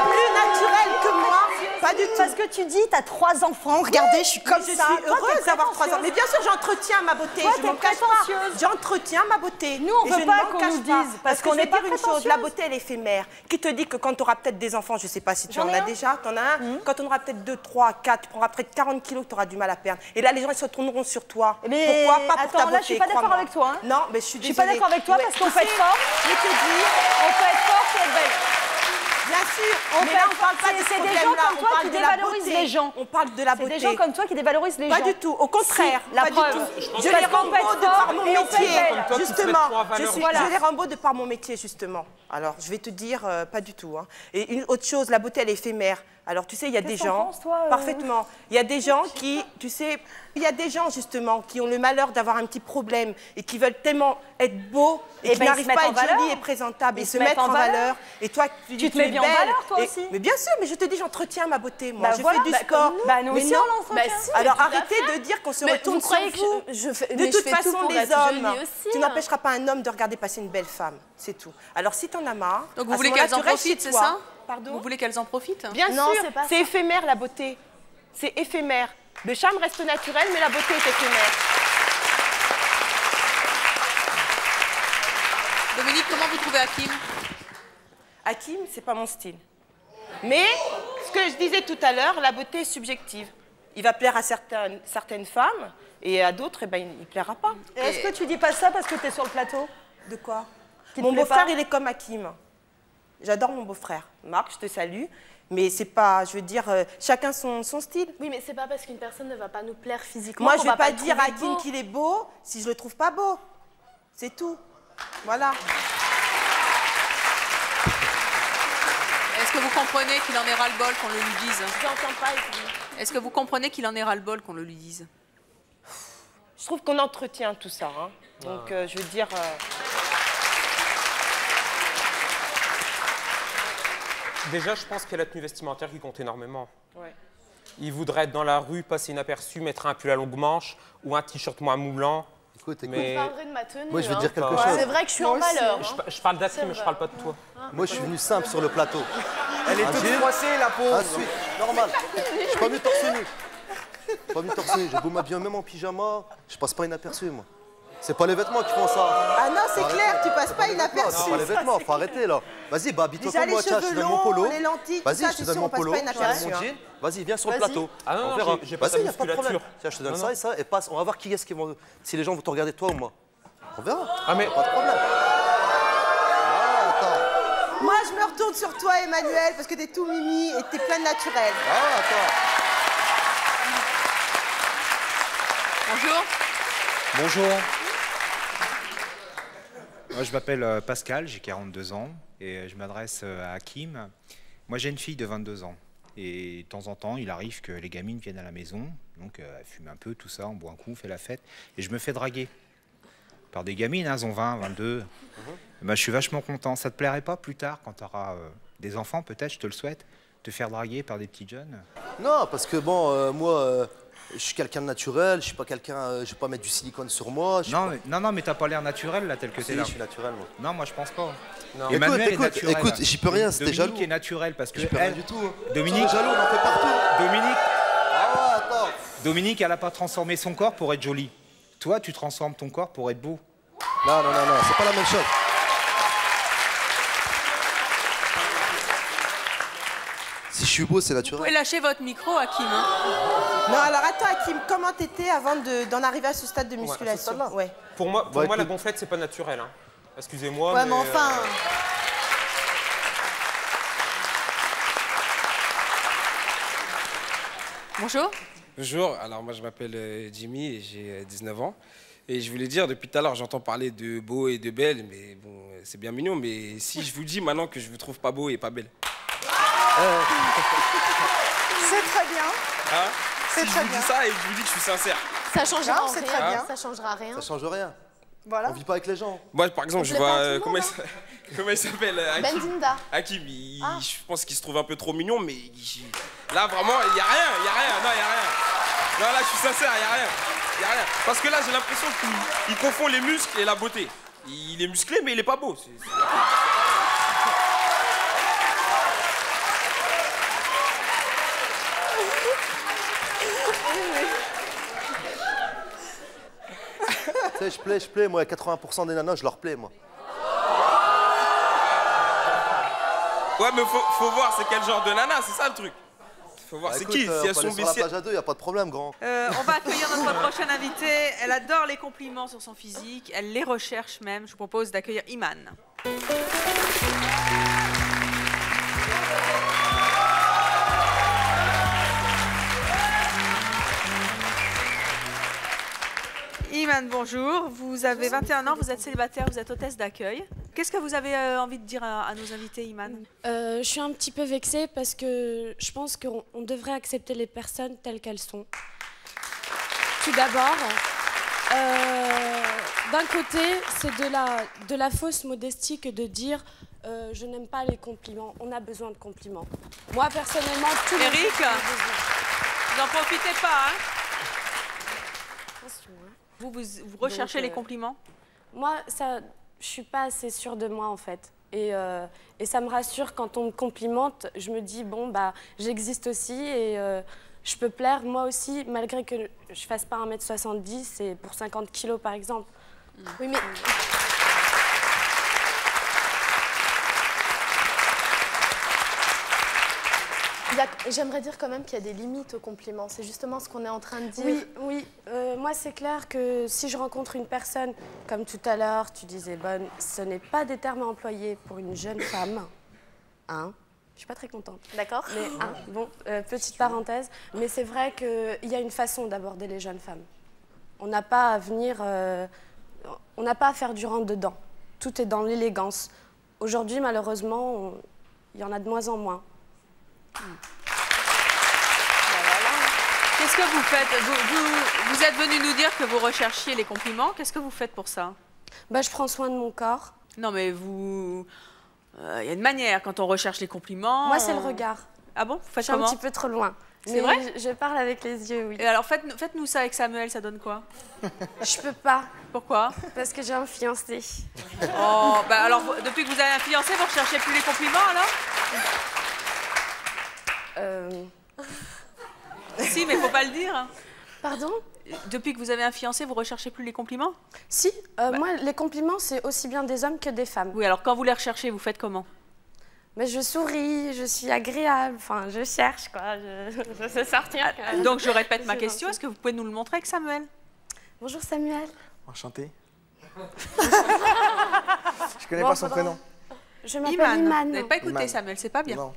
Plus naturelle que moi. Pas du tout.
Parce que tu dis, t'as 3 enfants, regardez, je suis comme ça.
Je suis heureuse d'avoir 3 ans. Mais bien sûr, j'entretiens ma beauté.
Toi,
je m'en cache pas. J'entretiens ma beauté.
Nous, on veut pas qu'on nous dise.
Parce qu'on est pas une chose, la beauté, elle est éphémère. Qui te dit que quand tu auras peut-être des enfants, je sais pas si tu en as déjà, tu en as un, quand on aura peut-être 2, 3, 4, tu prendras peut-être 40 kilos, tu auras du mal à perdre. Et là, les gens, ils se tourneront sur toi.
Mais
pourquoi? Pas pour ta beauté.
Là, je suis pas d'accord avec toi. Hein.
Non, mais je suis désolée.
Je suis pas d'accord avec toi parce qu'on peut être fort.
Je te dis,
on peut être forte et être belle.
Bien sûr,
Mais
là on parle pas de
c'est
ce
des gens
problème-là,
comme
on
toi
parle
qui
de la
dévalorisent
beauté.
les gens.
On parle de la beauté.
C'est des gens comme toi qui dévalorisent les gens.
Pas du tout, au contraire,
Si, la
pas
preuve.
du tout.
Je pense
Je
que
les
parce qu'on
rembaud
peut être
de par
fort
mon
et on peut
métier,
être belle. Comme toi qui te
justement.
mets trop en valeur. Voilà.
Je les rembaud de par mon métier, justement. Alors, je vais te dire, pas du tout. Hein. Et une autre chose, la beauté, elle est éphémère. Alors, tu sais, il y a des gens... Parfaitement. Il y a des gens qui, tu sais, il y a des gens, justement, qui ont le malheur d'avoir un petit problème et qui veulent tellement être beaux et qui n'arrivent pas à être jolis et présentables et se mettre en valeur. Et toi, tu
te mets bien en valeur, toi
et,
aussi.
Mais bien sûr, mais je te dis, j'entretiens ma beauté, moi.
Bah
Je
voilà,
fais du
bah
sport.
comme nous. Bah nous
Mais
aussi,
non.
on l'entretient. Bah si,
alors
mais tout à
arrêtez
fait.
de dire qu'on se
Mais
retourne
vous croyez
sur vous.
que je fais-
De
mais
toute
je fais tout
façon,
pour
les
être
hommes,
jolie aussi,
tu
hein.
n'empêcheras pas un homme de regarder passer une belle femme. C'est tout. Alors si t'en as marre,
Donc
à
vous
ce
voulez
moment-là,
qu'elles en
tu restes chez
profitent, c'est
toi.
ça?
Pardon?
Vous voulez qu'elles en profitent?
Bien
Non,
sûr,
c'est pas
c'est éphémère la beauté. C'est éphémère. Le charme reste naturel, mais la beauté est éphémère.
Dominique, comment vous trouvez Hakim?
Hakim, c'est pas mon style. Mais ce que je disais tout à l'heure, la beauté est subjective. Il va plaire à certaines femmes et à d'autres, eh ben, il ne plaira pas.
Et est-ce que tu dis pas ça parce que tu es sur le plateau?
De quoi?
Qui te
Mon
plaît
beau-frère,
pas
il est comme Hakim. J'adore mon beau-frère. Marc, je te salue. Mais c'est pas, je veux dire, chacun son style.
Oui, mais c'est pas parce qu'une personne ne va pas nous plaire physiquement.
Moi,
qu'on
je vais
va
pas
le
dire à
trouver
Hakim
beau.
qu'il est beau si je le trouve pas beau. C'est tout. Voilà.
Est-ce que vous comprenez qu'il en est ras-le-bol qu'on le lui dise?
J'entends pas.
Est-ce que vous comprenez qu'il en est ras-le-bol qu'on le lui dise?
Je trouve qu'on entretient tout ça. Hein. Donc, je veux dire...
Déjà, je pense qu'il y a la tenue vestimentaire qui compte énormément.
Ouais.
Il voudrait être dans la rue, passer inaperçu, mettre un pull à longue manche ou un t-shirt moins moulant.
Écoute,
mais...
Je parlerai de ma tenue.
Moi, je vais
hein.
dire quelque chose.
C'est vrai que je suis en valeur.
Je parle d'Hakim,
C'est
mais je
vrai.
parle pas de toi.
Moi, je suis venu simple sur le plateau.
Elle est toute
Agile.
froissée, la pauvre.
Ah, si, normal. Je suis pas venu torse nu. Je suis pas venu torse nu. J'ai beau m'habiller même en pyjama, je passe pas inaperçu, moi. C'est pas les vêtements qui font ça.
Ah non, c'est clair, tu passes pas inaperçu.
C'est pas les vêtements, faut arrêter là. Vas-y, bah habille-toi
Déjà,
comme moi,
les
tiens, je te
cheveux
donne mon
longs,
polo.
les lentilles, tout
Vas-y,
ça,
je te
c'est
donne
sûr,
mon
on passe
polo,
pas
je te donne
inaperçu,
mon
hein.
jean. Vas-y, viens sur le
Vas-y.
plateau.
Ah non,
On
non,
verra.
j'ai pas
Vas-y,
ta
y a pas de problème.
musculature.
Tiens, je te donne
Non,
ça
non.
et ça, et passe. On va voir qui est-ce qui vont. Si les gens vont te regarder, toi ou moi. On verra.
Ah, mais...
Pas de problème. Ah, attends.
Moi, je me retourne sur toi, Emmanuel, parce que t'es tout mimi et t'es plein de naturel.
Ah, attends.
Bonjour.
Bonjour. Moi, je m'appelle Pascal, j'ai 42 ans et je m'adresse à Hakim. Moi, j'ai une fille de 22 ans et de temps en temps, il arrive que les gamines viennent à la maison, donc elles fument un peu, tout ça, on boit un coup, on fait la fête et je me fais draguer par des gamines, hein, elles ont 20, 22. Ben, je suis vachement content. Ça te plairait pas plus tard, quand tu auras des enfants, peut-être, je te le souhaite, te faire draguer par des petits jeunes?
Non, parce que bon, moi, je suis quelqu'un de naturel, je suis pas quelqu'un, je vais pas mettre du silicone sur moi.
Non, mais t'as pas l'air naturel là, tel que
Si,
t'es là.
je suis naturel, moi.
Non, moi je pense pas.
Non.
Emmanuel
Écoute,
est naturel.
écoute, j'y peux rien, c'était
Dominique
jaloux.
est naturel parce que
J'y peux rien
elle-
du tout, hein.
Dominique,
Jaloux, on en fait partout.
Dominique,
Ah ouais, attends.
Dominique, elle a pas transformé son corps pour être jolie. Toi, tu transformes ton corps pour être beau.
Non, c'est pas la même chose. Si je suis beau, c'est
Vous
naturel.
pouvez lâcher votre micro, Hakim. Hein.
Non, alors attends, Hakim, comment t'étais avant d'en arriver à ce stade de
Ouais, à ce
musculation?
stade-là.
Ouais.
Pour moi,
Bah,
la
écoute.
gonflette, c'est pas naturel. Hein. Excusez-moi.
Ouais, mais enfin...
Bonjour.
Bonjour, alors moi je m'appelle Jimmy et j'ai 19 ans. Et je voulais dire, depuis tout à l'heure, j'entends parler de beau et de belle, mais bon, c'est bien mignon, mais si je vous dis maintenant que je vous trouve pas beau et pas belle.
C'est très bien.
Hein
C'est
si je
très
vous
bien.
dis ça et que je vous dis que je suis sincère.
Ça changera
Non, c'est très
rien.
bien.
Ça changera rien.
Ça change rien.
Voilà.
On vit pas avec les gens.
Moi, par exemple,
On
je
plaît
vois...
pas à tout le
comment,
monde,
comment il s'appelle Hakim.
Benzimda.
Hakim,
Ah.
je pense qu'il se trouve un peu trop mignon, mais là, vraiment, il n'y a rien, il n'y a rien, non, il n'y a rien. Non, là, je suis sincère, il n'y a rien. Il n'y a rien. Parce que là, j'ai l'impression qu'il confond les muscles et la beauté. Il est musclé, mais il n'est pas beau.
Tu sais, je plais, moi, 80% des nanas, je leur plais, moi.
Ouais, mais faut voir c'est quel genre de nana, c'est ça le truc. Faut voir
Bah,
c'est
écoute,
qui, si
on
elles
peut
sont
aller sur la
baissières.
plage à deux, y a pas de problème, grand.
On va accueillir notre prochaine invitée. Elle adore les compliments sur son physique. Elle les recherche même. Je vous propose d'accueillir Iman. Iman, bonjour. Vous avez 21 ans, vous êtes célibataire, vous êtes hôtesse d'accueil. Qu'est-ce que vous avez envie de dire à nos invités, Iman?
Je suis un petit peu vexée parce que je pense qu'on devrait accepter les personnes telles qu'elles sont. Tout d'abord, d'un côté, c'est de la fausse modestie que de dire je n'aime pas les compliments. On a besoin de compliments. Moi, personnellement, tout
Eric, vous n'en profitez pas, hein? Vous recherchez les compliments?
Moi, je suis pas assez sûre de moi, en fait. Et ça me rassure quand on me complimente. Je me dis, bon, bah, j'existe aussi et je peux plaire, moi aussi, malgré que je fasse pas 1m70 et pour 50 kilos, par exemple.
Oui, mais... J'aimerais dire quand même qu'il y a des limites aux compliments. C'est justement ce qu'on est en train de dire.
Oui. Moi, c'est clair que si je rencontre une personne, comme tout à l'heure, tu disais, bonne, ce n'est pas des termes employés pour une jeune femme. Hein? Je suis pas très contente.
D'accord.
Mais bon, petite parenthèse. Mais c'est vrai qu'il y a une façon d'aborder les jeunes femmes. On n'a pas à venir... on n'a pas à faire du rentre-dedans. Tout est dans l'élégance. Aujourd'hui, malheureusement, il y en a de moins en moins.
Qu'est-ce que vous faites? Vous êtes venu nous dire que vous recherchiez les compliments. Qu'est-ce que vous faites pour ça?
Bah, je prends soin de mon corps.
Non, mais vous... Il y a une manière quand on recherche les compliments.
Moi, c'est le regard.
Ah bon? Vous faites
je suis
comment?
un petit peu trop loin.
C'est vrai?
Je parle avec les yeux, oui.
Et alors, faites-nous ça avec Samuel, ça donne quoi?
Je peux pas.
Pourquoi?
Parce que j'ai un fiancé.
Oh, bah alors, depuis que vous avez un fiancé, vous ne recherchez plus les compliments, alors? Si, mais il ne faut pas le dire.
Pardon?
Depuis que vous avez un fiancé, vous ne recherchez plus les compliments?
Si, moi, les compliments, c'est aussi bien des hommes que des femmes.
Oui, alors quand vous les recherchez, vous faites comment?
Mais je souris, je suis agréable, enfin, je cherche, quoi. Je sais sortir.
Donc, je répète ma question. Est-ce que vous pouvez nous le montrer avec Samuel?
Bonjour, Samuel.
Enchanté. Je connais pas son prénom.
Je m'appelle Iman.
Vous n'avez pas écouté Samuel, c'est pas bien.
Non.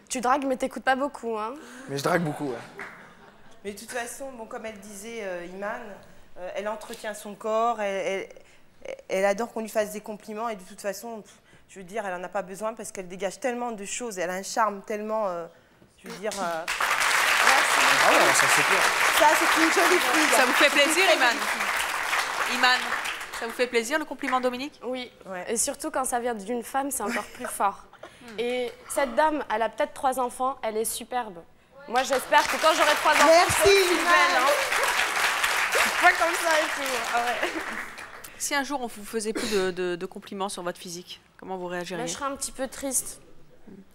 Tu dragues, mais t'écoutes pas beaucoup, hein.
Mais je drague beaucoup, ouais.
Mais de toute façon, bon, comme elle disait, Iman, elle entretient son corps, elle adore qu'on lui fasse des compliments et de toute façon, je veux dire, elle n'en a pas besoin parce qu'elle dégage tellement de choses, elle a un charme tellement, je veux dire...
Ah ouais, ça c'est clair.
Ça, c'est une jolie fille.
Ça vous fait plaisir, Iman? Iman, ça vous fait plaisir le compliment, Dominique?
Oui, et surtout quand ça vient d'une femme, c'est encore plus fort. Et cette dame, elle a peut-être 3 enfants, elle est superbe. Moi, j'espère que quand j'aurai 3 enfants,
merci,
c'est
Iman.
belle, hein. Pas comme ça et tout. Ah ouais.
Si un jour on vous faisait plus de compliments sur votre physique, comment vous réagiriez?
Je serais un petit peu triste.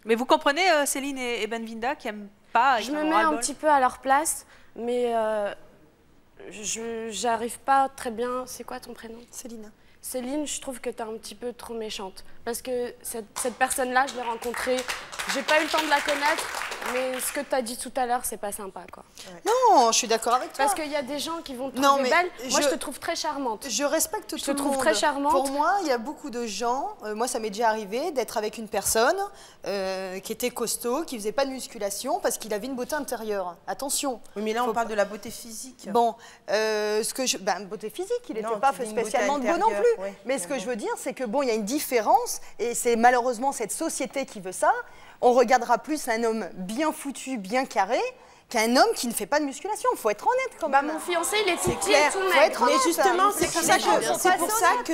Mais vous comprenez Céline et Benvinda qui n'aiment pas...
Je me mets un petit peu à leur place, mais j'arrive pas très bien... C'est quoi ton prénom?
Céline.
Céline, je trouve que tu es un petit peu trop méchante. Parce que cette personne-là, je l'ai rencontrée, j'ai pas eu le temps de la connaître, mais ce que tu as dit tout à l'heure, c'est pas sympa, quoi.
Ouais. Non, je suis d'accord avec toi.
Parce qu'il y a des gens qui vont te trouver belle. Moi, je te trouve très charmante.
Je respecte tout le monde.
Je te trouve très charmante.
Pour moi, il y a beaucoup de gens, moi, ça m'est déjà arrivé d'être avec une personne qui était costaud, qui faisait pas de musculation parce qu'il avait une beauté intérieure. Attention.
Oui, mais là, on parle de la beauté physique.
Bon, beauté physique, il n'était pas spécialement beau non plus.
Oui,
mais ce que je veux dire, c'est que bon, il y a une différence, et c'est malheureusement cette société qui veut ça. On regardera plus un homme bien foutu, bien carré, qu'un homme qui ne fait pas de musculation. Il faut être honnête quand même.
Mon fiancé, il est tout petit
clair.
et tout
Faut
maigre.
être honnête. Mais justement, c'est pour ça que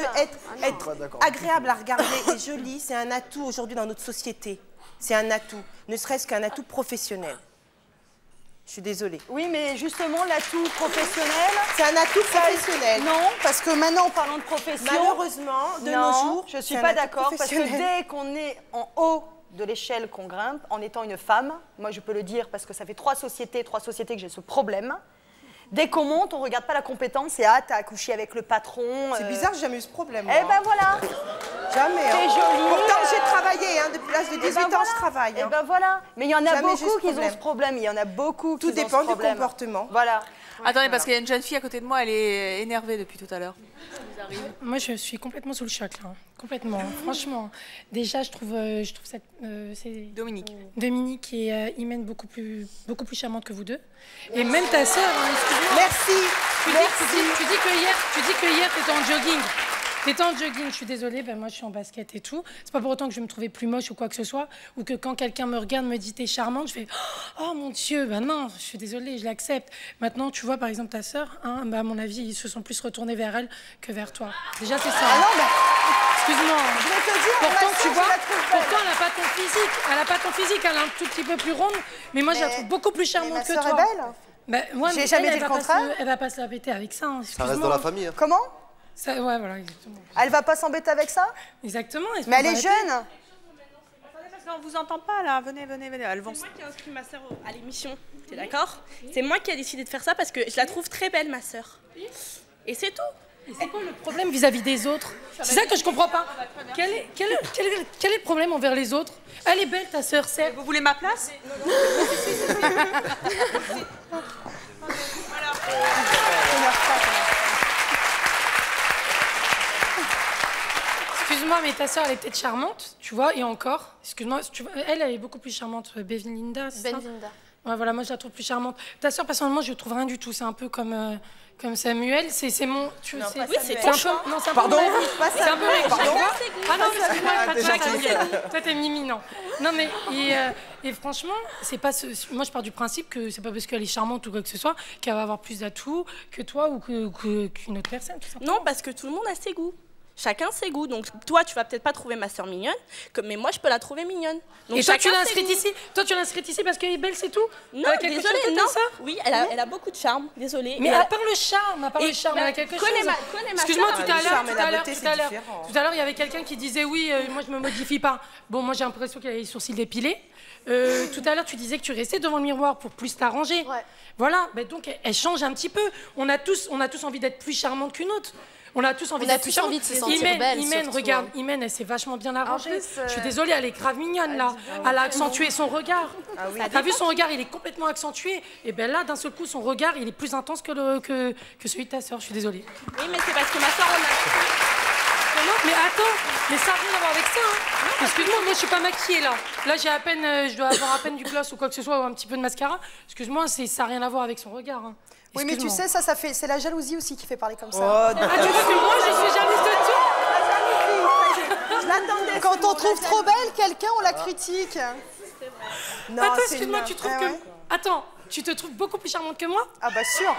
être agréable à regarder et joli, c'est un atout aujourd'hui dans notre société. C'est un atout, ne serait-ce qu'un atout professionnel. Je suis désolée.
Oui, mais justement, l'atout professionnel...
C'est un atout professionnel.
Non, parce que maintenant, en parlant de profession...
Malheureusement, de nos jours...
je ne suis pas d'accord, parce que dès qu'on est en haut de l'échelle qu'on grimpe, en étant une femme, moi je peux le dire parce que ça fait 3 sociétés que j'ai ce problème, dès qu'on monte, on ne regarde pas la compétence et t'as accouché avec le patron...
C'est bizarre, j'ai jamais eu ce problème.
Eh ben voilà.
Jamais.
C'est joli.
Pourtant, j'ai travaillé, hein, depuis l'âge de 18 ans, je travaille.
Eh ben voilà. Mais il y en a beaucoup qui ont ce problème. Il y en a beaucoup qui ont ce problème.
Tout dépend du comportement.
Voilà.
Attendez, parce qu'il y a une jeune fille à côté de moi, elle est énervée depuis tout à l'heure.
Moi, je suis complètement sous le choc, là. Complètement, franchement. Déjà, je trouve cette...
Dominique.
Dominique et Imen beaucoup plus charmante que vous deux. Et même ta sœur, excuse-moi.
Merci.
Tu dis que hier, t'étais en jogging. T'étais en jogging, je suis désolée, ben moi je suis en basket et tout. C'est pas pour autant que je vais me trouver plus moche ou quoi que ce soit, ou que quand quelqu'un me regarde, me dit t'es charmante, je fais oh mon Dieu, ben non, je suis désolée, je l'accepte. Maintenant, tu vois par exemple ta sœur, hein, ben, à mon avis, ils se sont plus retournés vers elle que vers toi. Déjà c'est ça.
Ah non, mais...
Excuse-moi.
Je vais te dire,
pourtant tu vois,
pourtant
elle a pas ton physique, elle est un tout petit peu plus ronde, mais moi je la trouve beaucoup plus charmante que toi.
Ma sœur est belle.
Ben, ouais,
J'ai jamais dit le contraire.
Elle va pas se la péter avec ça. Hein,
ça reste dans la famille. Hein.
Comment?
Ça, ouais, voilà, exactement.
Elle va pas s'embêter avec ça?
Exactement.
Mais elle est jeune.
Parce qu'on vous entend pas là, venez. Elles vont... C'est moi qui ai inscrit ma sœur à l'émission, t'es d'accord? C'est moi qui ai décidé de faire ça parce que je la trouve très belle, ma sœur. Et c'est tout.
Et c'est quoi le problème vis-à-vis des autres? C'est ça que je comprends pas. Quel est le problème envers les autres? Elle est belle, ta sœur, certes.
Vous voulez ma place?
Excuse-moi, mais ta sœur, elle est peut-être charmante, tu vois, et encore. Excuse-moi, elle est beaucoup plus charmante. Belinda, c'est ça?
Belinda.
Ouais, voilà, moi je la trouve plus charmante. Ta sœur, personnellement, je ne trouve rien du tout. C'est un peu comme Samuel. C'est mon.
Oui, c'est ton choix.
Non, c'est un
Pardon.
peu. C'est un peu. Ah non, mais excuse-moi, pas
déjà
toi. Toi, t'es Mimi, non. Non, mais et franchement, c'est pas. Moi, je pars du principe que c'est pas parce qu'elle est charmante ou quoi que ce soit qu'elle va avoir plus d'atouts que toi ou qu'une autre personne.
Non, parce que tout le monde a ses goûts. Chacun ses goûts. Donc toi, tu vas peut-être pas trouver ma sœur mignonne, mais moi, je peux la trouver mignonne. Donc,
et toi, tu l'as inscrite ici? Toi, tu l'as inscrite ici parce qu'elle est belle, c'est tout?
Non, désolée, non. Oui, elle a beaucoup de charme, désolée.
Mais à part le charme, elle a quelque chose. Excuse-moi, tout à l'heure, il y avait quelqu'un qui disait oui, moi, je me modifie pas. Bon, moi, j'ai l'impression qu'elle a les sourcils dépilés. Tout à l'heure, tu disais que tu restais devant le miroir pour plus t'arranger. Ouais. Voilà, ben donc elle change un petit peu. On a tous envie d'être plus charmante qu'une autre. On a tous envie d'être plus charmante. Imen, regarde, Imen, elle s'est vachement bien arrangée. Je suis désolée, elle est grave mignonne là. Elle a accentué son regard. Ah oui. T'as vu son regard, il est complètement accentué. Et ben là, d'un seul coup, son regard, il est plus intense que celui de ta sœur. Je suis désolée.
Oui, mais c'est parce que ma sœur,
Non, mais attends, mais ça n'a rien à voir avec ça. Hein. Excuse-moi, moi je suis pas maquillée là. Là j'ai à peine, je dois avoir à peine du gloss ou quoi que ce soit ou un petit peu de mascara. Excuse-moi, ça n'a rien à voir avec son regard. Hein.
Oui, mais tu sais, c'est la jalousie aussi qui fait parler comme ça.
Oh, tu veux que moi je suis jalouse de tout?
Je l'attendais. Quand on trouve trop belle quelqu'un, on la critique.
Non, attends, excuse-moi, tu trouves que... Ouais. Attends, tu te trouves beaucoup plus charmante que moi?
Ah bah sûr.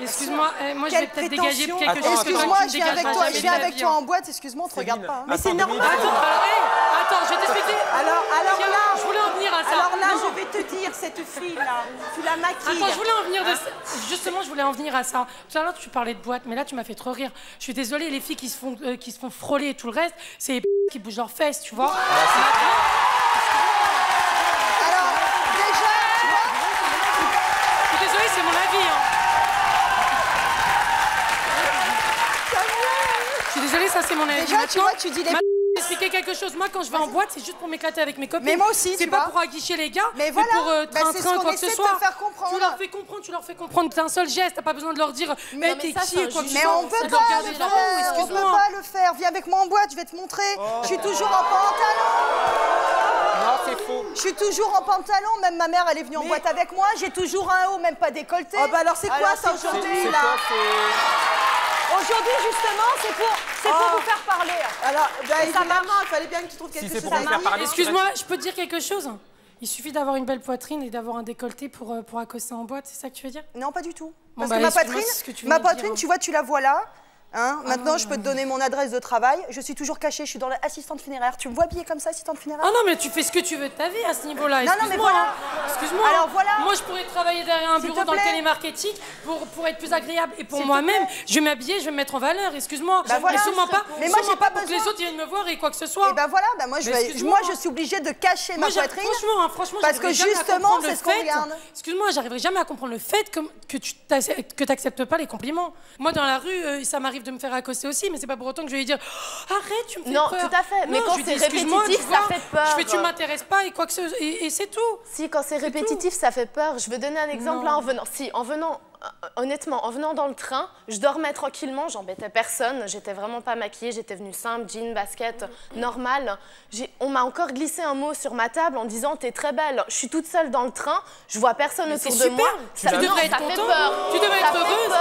Excuse-moi, moi je vais peut-être dégager quelque chose.
Excuse-moi, je viens avec toi en boîte, excuse-moi, on te regarde pas.
Mais c'est normal. Attends, je vais t'expliquer.
Alors là,
je voulais en venir à ça.
Alors là, je vais te dire, cette fille-là, tu la maquilles.
Attends, je voulais en venir de ça. Justement, je voulais en venir à ça. Tout à l'heure, tu parlais de boîte, mais là, tu m'as fait trop rire. Je suis désolée, les filles qui se font frôler et tout le reste, c'est les qui bougent leurs fesses, tu vois.
Alors, déjà, tu vois.
Je suis désolée, c'est mon avis, hein. Je suis désolée, ça c'est mon avis.
Déjà, tu vois, tu dis les...
Expliquer quelque chose. Moi, quand je vais en boîte, c'est juste pour m'éclater avec mes copines.
Mais moi aussi,
c'est pas pour aguicher les gars,
mais voilà,
pour train quoi que ce soit.
Tu
leur fais comprendre d'un seul geste. T'as pas besoin de leur dire, mais t'es qui quoi que ce soit.
Mais on peut pas le faire. On peut pas le faire. Viens avec moi en boîte, je vais te montrer. Je suis toujours en pantalon.
Non, c'est faux.
Je suis toujours en pantalon. Même ma mère, elle est venue en boîte avec moi. J'ai toujours un haut, même pas décolleté.
Oh bah alors c'est quoi ça aujourd'hui là?
Aujourd'hui, justement, c'est pour vous faire parler.
Alors, évidemment, il fallait bien que tu trouves quelque chose à dire.
Excuse-moi, je peux te dire quelque chose? Il suffit d'avoir une belle poitrine et d'avoir un décolleté pour accoster en boîte, c'est ça que tu veux dire?
Non, pas du tout. Parce que ma poitrine, tu vois, tu la vois là. Hein, maintenant, je peux te donner mon adresse de travail. Je suis toujours cachée, je suis dans l'assistante funéraire. Tu me vois habillée comme ça, assistante funéraire?
Ah non, mais tu fais ce que tu veux de ta vie à ce niveau-là.
Non, mais voilà.
Excuse-moi.
Alors voilà.
Moi, je pourrais travailler derrière un bureau dans le télémarketing pour être plus agréable. Et pour moi-même, je vais m'habiller, je vais me mettre en valeur. Excuse-moi.
Bah voilà.
Sûrement pas.
Mais moi, j'ai pas
besoin que les autres viennent me voir et quoi que ce soit.
Et ben voilà. Bah moi, je suis obligée de cacher ma poitrine.
Franchement,
parce que justement, c'est ce qu'on regarde.
Excuse-moi, j'arriverai jamais à comprendre le fait que tu n'acceptes pas les compliments. Moi, dans la rue, ça m'arrive m'arrive de me faire accoster aussi, mais c'est pas pour autant que je vais lui dire oh, arrête, tu me fais
non,
peur.
Non, tout à fait. Mais quand c'est répétitif, ça fait peur.
Je fais tu m'intéresses pas et quoi que ce et c'est tout.
Si, quand c'est répétitif, ça fait peur. Je vais donner un exemple là en venant. Si, en venant. Honnêtement, en venant dans le train, je dormais tranquillement, j'embêtais personne, j'étais vraiment pas maquillée, j'étais venue simple, jean, basket, normal. On m'a encore glissé un mot sur ma table en disant t'es très belle. Je suis toute seule dans le train, je vois personne autour de moi.
Tu devrais être content. Tu devrais être heureuse.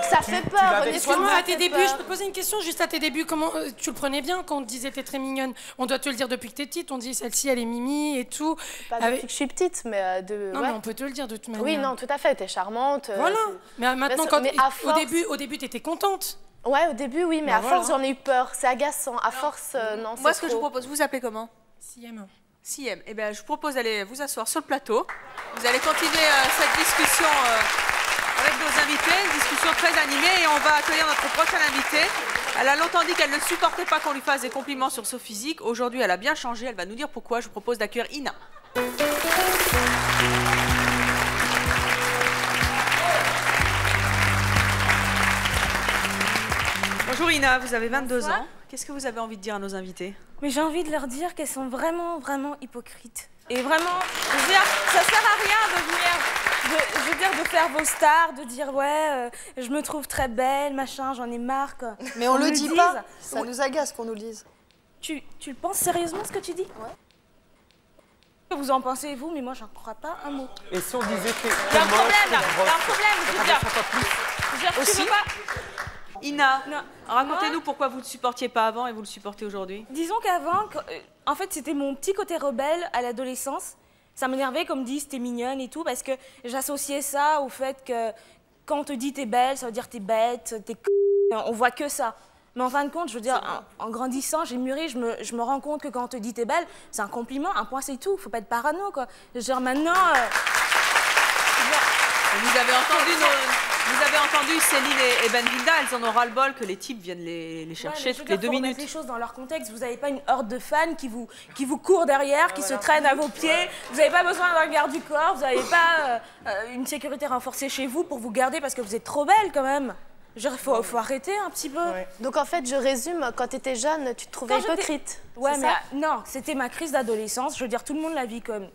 Ça fait peur.
Excuse-moi, à tes débuts, je peux te poser une question juste à tes débuts. Comment tu le prenais bien quand on te disait t'es très mignonne? On doit te le dire depuis que t'es petite. On dit celle-ci elle est mimi et tout.
Pas depuis que je suis petite, mais
Non, mais on peut te le dire de toute manière.
Oui, non, tout à fait. T'es charmante.
Voilà. Mais maintenant, au début, t'étais contente.
Ouais, au début, oui, mais à force, j'en ai eu peur. C'est agaçant. À force, non.
Moi, ce que je vous propose, vous appelez comment?
Siem.
Siem. Eh bien, je vous propose d'aller vous asseoir sur le plateau. Vous allez continuer cette discussion avec nos invités, une discussion très animée, et on va accueillir notre prochaine invitée. Elle a longtemps dit qu'elle ne supportait pas qu'on lui fasse des compliments sur son physique. Aujourd'hui, elle a bien changé. Elle va nous dire pourquoi. Je vous propose d'accueillir Ina. Bonjour Ina, vous avez 22 ans. Qu'est-ce que vous avez envie de dire à nos invités?
Mais j'ai envie de leur dire qu'elles sont vraiment, vraiment hypocrites. Et vraiment, je veux dire, ça sert à rien de faire vos stars, de dire ouais, je me trouve très belle, machin, j'en ai marre. Quoi.
Mais on le dit pas, ça nous agace qu'on nous le dise.
Tu le penses sérieusement ce que tu dis? Ouais. Vous en pensez vous, mais moi j'en crois pas un mot.
Et si on disait que...
Il y a un problème là, il y a un problème, je veux dire.
Aussi.
Tu veux pas...
Ina, racontez-nous pourquoi vous ne le supportiez pas avant et vous le supportez aujourd'hui.
Disons qu'avant, en fait, c'était mon petit côté rebelle à l'adolescence. Ça m'énervait, comme dit, t'es mignonne et tout, parce que j'associais ça au fait que quand on te dit t'es belle, ça veut dire t'es bête, t'es on voit que ça. Mais en fin de compte, je veux dire, en grandissant, j'ai mûri, je me rends compte que quand on te dit t'es belle, c'est un compliment, un point c'est tout, faut pas être parano, quoi. Je veux dire, maintenant...
Vous avez entendu Céline et Benvinda, elles en ont ras-le-bol que les types viennent les chercher toutes les 2 minutes.
Mettre les choses dans leur contexte. Vous n'avez pas une horde de fans qui vous courent derrière, qui se traînent à vos pieds. Vous n'avez pas besoin d'un garde du corps. Vous n'avez pas une sécurité renforcée chez vous pour vous garder parce que vous êtes trop belle quand même. Il faut arrêter un petit peu. Ouais.
Donc en fait, je résume, quand tu étais jeune, tu te trouvais hypocrite.
Ouais, mais non, c'était ma crise d'adolescence. Je veux dire, tout le monde la vit comme...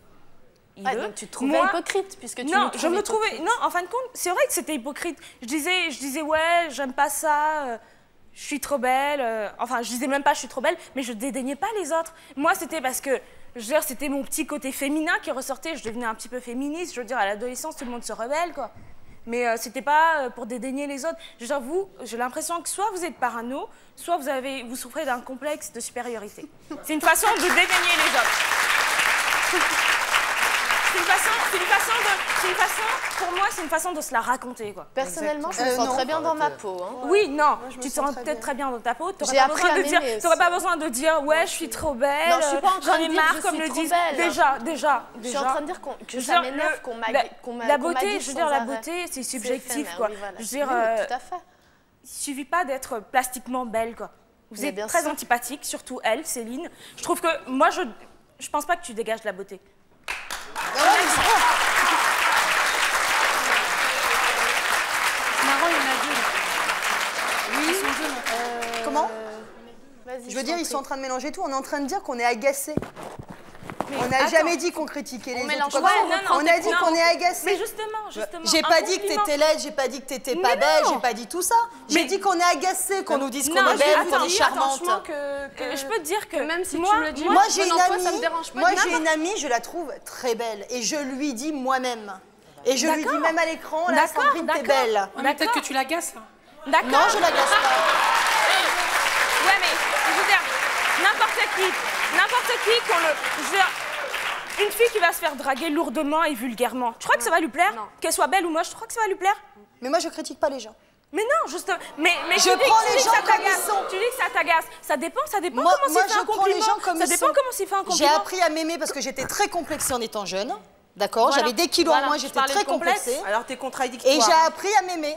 donc tu te trouvais hypocrite puisque tu
non, je me trouvais non, en fin de compte, c'est vrai que c'était hypocrite. Je disais ouais, j'aime pas ça, je suis trop belle. Enfin, je disais même pas je suis trop belle, mais je dédaignais pas les autres. Moi, c'était parce que je veux dire, c'était mon petit côté féminin qui ressortait. Je devenais un petit peu féministe. Je veux dire, à l'adolescence, tout le monde se rebelle, quoi. Mais c'était pas pour dédaigner les autres. Je veux dire, vous, j'ai l'impression que soit vous êtes parano, soit vous souffrez d'un complexe de supériorité. C'est une façon de dédaigner les autres. Pour moi, c'est une façon de se la raconter, quoi.
Personnellement, je me sens très bien dans ma peau. Hein.
Oui, non, tu te sens peut-être très bien dans ta peau. T'aurais pas beson de dire, ouais, je suis trop belle, j'en ai marre, comme le disent. Déjà.
Je suis en train de dire que ça m'énerve qu'on m'a
la beauté, je veux dire, la beauté, c'est subjectif, quoi. Je veux dire,
tout à fait.
Il suffit pas d'être plastiquement belle, quoi. Vous êtes très antipathique, surtout elle, Céline. Je trouve que, moi, je pense pas que tu dégages de la beauté.
Marrant, il y en a deux.
Oui. Ils sont jeunes. Comment? Je veux dire, ils sont en train de mélanger tout. On est en train de dire qu'on est agacé. On n'a jamais dit qu'on critiquait les autres. On a dit qu'on est agacé.
Mais justement.
J'ai pas dit que t'étais laide, j'ai pas dit que t'étais pas belle, j'ai pas dit tout ça. J'ai dit qu'on est agacé, qu'on nous dise qu'on est belle, qu'on est charmante.
Je peux te dire que
même si tu me le dis,
moi j'ai une amie, je la trouve très belle et je lui dis moi-même. Et je lui dis même à l'écran, là, Sandrine, t'es belle.
Peut-être que tu l'agaces, là.
D'accord.
Non, je l'agace pas.
Ouais, mais je veux dire, n'importe qui qu'on le... Je veux dire, une fille qui va se faire draguer lourdement et vulgairement, tu crois que ça va lui plaire? Qu'elle soit belle ou moche, tu crois que ça va lui plaire?
Mais moi, je critique pas les gens.
Mais non, justement. Mais
je prends les gens comme ils sont.
Tu dis que ça t'agace. Ça dépend comment s'il fait un compliment. Ça dépend comment s'il fait un compliment.
J'ai appris à m'aimer parce que j'étais très complexée en étant jeune. D'accord, j'avais des kilos en moins, j'étais très complexée.
Alors t'es contradictoire.
Et j'ai appris à m'aimer.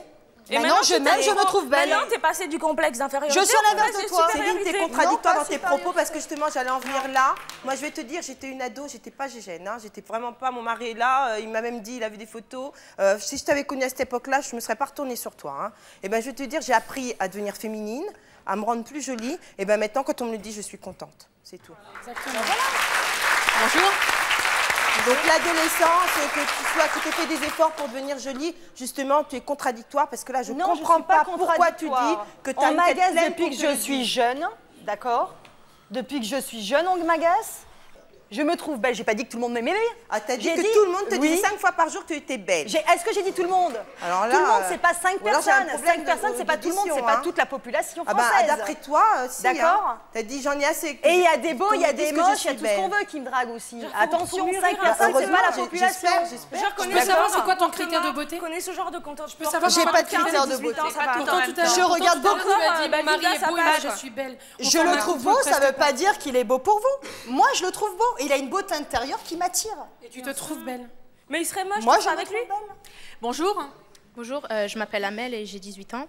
Et
maintenant, je me trouve belle.
Maintenant, t'es passé du complexe d'infériorité.
Je suis à l'inverse de toi.
Céline, t'es contradictoire dans tes propos parce que justement, j'allais en venir là. Moi, je vais te dire, j'étais une ado, j'étais pas gégène. Hein. J'étais vraiment pas. Mon mari est là, il m'a même dit, il a vu des photos. Si je t'avais connue à cette époque-là, je me serais pas retournée sur toi. Hein. Et ben, je vais te dire, j'ai appris à devenir féminine, à me rendre plus jolie. Et ben maintenant, quand on me le dit, je suis contente. C'est tout.
Exactement.
Bonjour. Donc l'adolescence, que tu aies fait des efforts pour devenir jolie, justement, tu es contradictoire parce que là, je ne comprends pas pourquoi tu dis que tu as une tête pleine
depuis que je suis jeune, d'accord? Depuis que je suis jeune, on m'agace. Je me trouve belle. J'ai pas dit que tout le monde m'aimait.
Ah, t'as dit que tout le monde te disait 5 fois par jour que tu étais belle.
Est-ce que j'ai dit tout le monde?
Alors là,
tout le monde, c'est pas 5 personnes. 5 personnes, c'est pas tout le monde, c'est pas toute la population française.
Ah bah, d'après toi, si.
D'accord.
T'as dit j'en ai assez.
Et il y a des beaux, il y a des moches, il y a tout ce qu'on veut qui me drague aussi. Attention, 5 personnes, c'est pas la population.
Je peux savoir c'est quoi ton critère de beauté?
Je connais ce genre de content.
Je peux savoir.
J'ai pas de critère de beauté. Je regarde beaucoup.
Tu as dit mon mari est beau et je suis belle.
Je le trouve beau, ça veut pas dire qu'il est beau pour vous. Moi, je le trouve beau. Il a une beauté intérieure qui m'attire.
Et tu te trouves belle.
Mais il serait moche,
moi,
avec lui.
Bonjour.
Bonjour, je m'appelle Amel et j'ai 18 ans.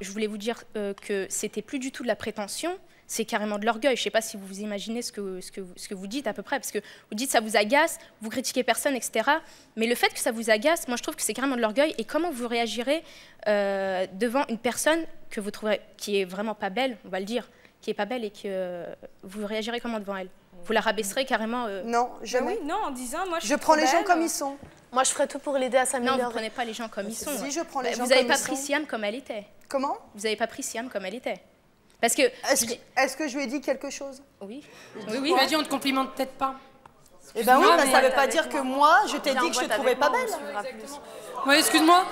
Je voulais vous dire que c'était plus du tout de la prétention, c'est carrément de l'orgueil. Je ne sais pas si vous vous imaginez ce que vous dites à peu près, parce que vous dites ça vous agace, vous critiquez personne, etc. Mais le fait que ça vous agace, moi je trouve que c'est carrément de l'orgueil. Et comment vous réagirez devant une personne que vous trouverez qui est vraiment pas belle, on va le dire, qui est pas belle, et que vous réagirez comment devant elle? Vous la rabaisserez carrément
Non, jamais.
Oui, non, en disant, moi
je prends les gens comme ils sont.
Moi, je ferais tout pour l'aider à s'améliorer.
Non, vous ne prenez pas les gens comme ils sont.
Si, je prends les gens
vous n'avez
comme
pas
ils
pris
sont.
Siam comme elle était.
Comment?
Vous n'avez pas pris Siam comme elle était. Parce que...
Est-ce que je lui ai dit quelque chose?
Oui.
Oui, oui. Tu as dit on ne te complimente peut-être pas.
Eh ben oui, mais ça ne veut pas dire que moi, je t'ai dit que je te trouvais pas belle.
Oui, excuse-moi,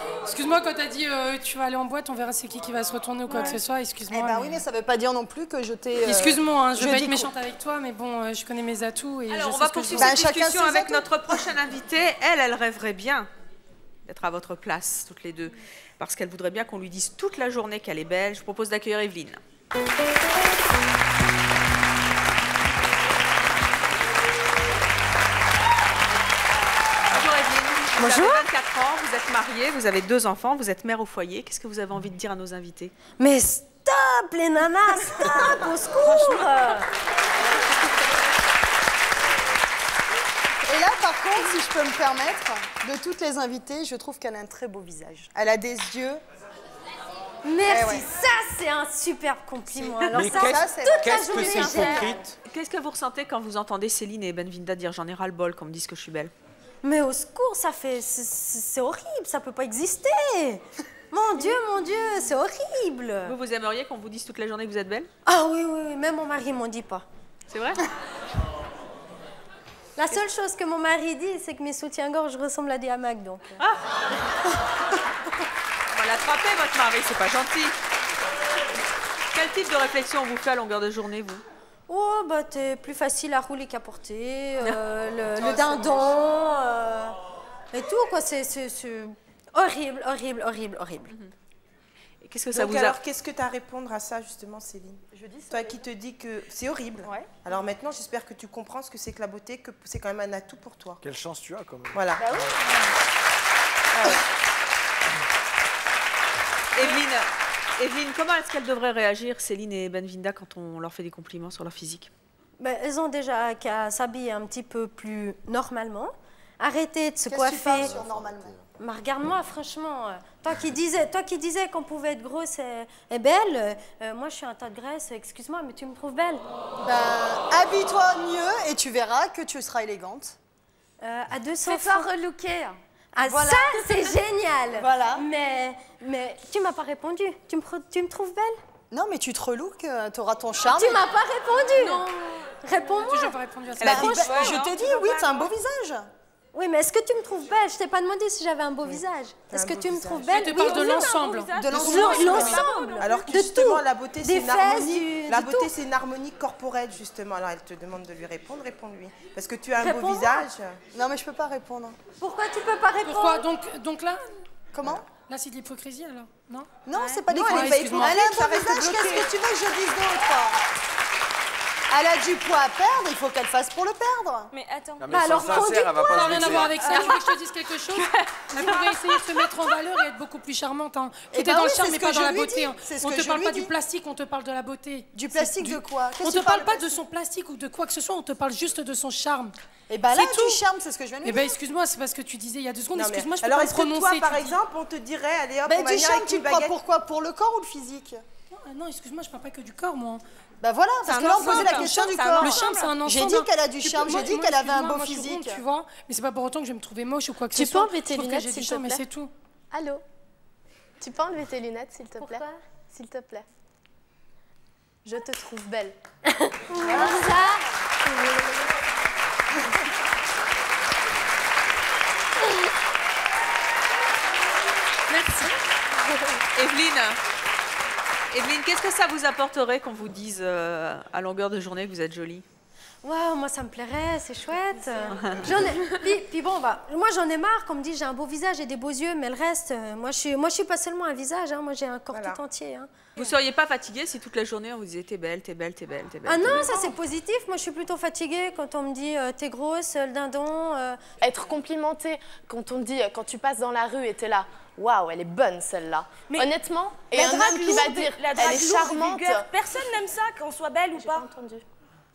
quand t'as dit tu vas aller en boîte, on verra c'est qui va se retourner ou quoi que ce soit, excuse-moi.
Eh ben oui, mais ça veut pas dire non plus que je t'ai...
Excuse-moi, je vais pas être méchante avec toi, mais bon, je connais mes atouts et
alors,
je
on
sais
va
ce que je
poursuivre
veux.
cette discussion avec notre prochaine invitée. Elle rêverait bien d'être à votre place, toutes les deux, parce qu'elle voudrait bien qu'on lui dise toute la journée qu'elle est belle. Je vous propose d'accueillir Evelyne.
Bonjour.
Vous avez 24 ans, vous êtes mariée, vous avez 2 enfants, vous êtes mère au foyer. Qu'est-ce que vous avez envie de dire à nos invités?
Mais stop, les nanas, stop, au secours.
Et là, par contre, si je peux me permettre, de toutes les invitées, je trouve qu'elle a un très beau visage. Elle a des yeux...
Merci, ça c'est un super compliment. Alors
mais
ça,
qu'est-ce que c'est hypocrite?
Qu'est-ce que vous ressentez quand vous entendez Céline et Benvinda dire j'en ai ras le bol qu'on me dise que je suis belle?
Mais au secours, ça fait... C'est horrible, ça peut pas exister. Mon Dieu, c'est horrible.
Vous aimeriez qu'on vous dise toute la journée que vous êtes belle?
Ah oui, oui, même mon mari m'en dit pas.
C'est vrai?
La seule chose que mon mari dit, c'est que mes soutiens-gorge ressemblent à des hamacs, donc...
Ah. On va l'attraper, votre mari, c'est pas gentil. Quel type de réflexion vous fait à longueur de journée, vous?
Oh, bah t'es plus facile à rouler qu'à porter, le dindon, et tout, quoi, c'est horrible, horrible, horrible, horrible.
Qu'est-ce que ça
donc
vous a...
alors, qu'est-ce que tu as à répondre à ça, justement, Céline? Je dis toi qui te dis que c'est horrible. Ouais. Alors maintenant, j'espère que tu comprends ce que c'est que la beauté, que c'est quand même un atout pour toi.
Quelle chance tu as, quand même.
Voilà.
Bah oui.
Evelyne, comment est-ce qu'elles devraient réagir, Céline et Benvinda, quand on leur fait des compliments sur leur physique?
Ben, elles ont déjà qu'à s'habiller un petit peu plus normalement, arrêter de se coiffer.
Qu'est-ce que tu parles sur normalement?
Mais regarde-moi, franchement, toi qui disais qu'on pouvait être grosse et belle, moi je suis un tas de graisse, excuse-moi, mais tu me trouves belle.
Ben, habille-toi mieux et tu verras que tu seras élégante.
À 200
Fais-toi relooker.
Ah,
voilà.
ça, c'est génial.
Voilà.
Mais tu m'as pas répondu. Tu me trouves belle?
Non, mais tu te relooks, tu auras ton charme.
Tu m'as pas répondu. Non. Réponds-moi.
Toujours pas répondu à ça.
Je t'ai dit, oui, tu as un beau visage.
Oui, mais est-ce que tu me trouves belle? Je t'ai pas demandé si j'avais un beau visage. Est-ce que tu me trouves belle?
Je te parle de l'ensemble.
De l'ensemble.
Alors que justement, la beauté, c'est une harmonie. La beauté,
tout.
c'est une harmonie corporelle, justement. Alors, elle te demande de lui répondre, réponds-lui. Parce que tu as un beau visage.
Non, mais je peux pas répondre.
Pourquoi tu peux pas répondre?
Pourquoi donc là?
Comment?
Là, c'est de l'hypocrisie, alors? Non?
Non, c'est pas
Non,
d'hypocrisie.
excuse-moi.
Elle a un beau visage, qu'est-ce que tu veux que je dise d'autre? Elle a du poids à perdre, il faut qu'elle fasse pour le perdre.
Mais attends.
Non, mais alors,
prends du
elle va pas
Ça n'a
se
rien à
vexer.
voir avec ça. Tu veux que je te dise quelque chose? Elle pourrait essayer de se mettre en valeur et être beaucoup plus charmante. Hein. Tout
Eh
est
ben
dans
oui,
le charme,
c'est
mais
ce
pas
que
dans
je
la
lui
beauté.
dis.
Hein.
C'est ce
On
que
te
je
parle
lui
pas
dis.
du plastique, on te parle de la beauté.
Du plastique de quoi?
On te parle pas de son plastique ou de quoi que ce soit, on te parle juste de son charme.
Et bah là,
C'est tout.
du charme, c'est ce que je viens de lui
Eh ben
dire.
excuse-moi, c'est parce que tu disais il y a 2 secondes.
Non, mais
Excuse-moi, je peux
alors,
pas
est-ce
me
que
prononcer.
toi, par
tu dis.
exemple, on te dirait, allez hop,
Ben,
on va
du
venir
charme,
avec
tu
une
le prends
baguette.
pourquoi? Pour le corps ou le physique?
Non, excuse-moi, je parle pas que du corps, moi.
Bah voilà, parce que là, on posait la question du corps.
Le charme, c'est un ensemble.
J'ai dit qu'elle a du
Tu
charme,
peux-
j'ai
moi,
dit qu'elle avait un
excuse-moi,
beau
moi, je suis
physique.
ronde, tu vois, mais c'est pas pour autant que je vais me trouver moche ou quoi que ce
Tu
soit.
peux enlever tes
Je trouve que
lunettes,
j'ai du
s'il te
charme, mais
plaît?
c'est tout.
Allô? Tu peux enlever tes lunettes, s'il te plaît? S'il te plaît. Je te trouve belle.
Merci. Evelyne, qu'est-ce que ça vous apporterait qu'on vous dise à longueur de journée que vous êtes jolie?
Waouh, moi ça me plairait, c'est chouette. Puis bon, moi j'en ai marre, comme dit, j'ai un beau visage et des beaux yeux, mais le reste, moi je suis pas seulement un visage, hein, moi j'ai un corps tout entier. Hein.
Vous seriez pas fatiguée si toute la journée on vous disait t'es belle, t'es belle, t'es belle, t'es belle?
Ah
t'es
non,
belle.
ça c'est positif, moi je suis plutôt fatiguée quand on me dit t'es grosse, le dindon.
Être complimentée quand on dit, quand tu passes dans la rue et t'es là, waouh, elle est bonne celle-là.
Mais
honnêtement, et
la
un
drague
homme qui va
lourde,
dire,
la drague
elle est
lourde,
charmante.
vulgaire, personne n'aime ça, qu'on soit belle ou pas.
Entendu.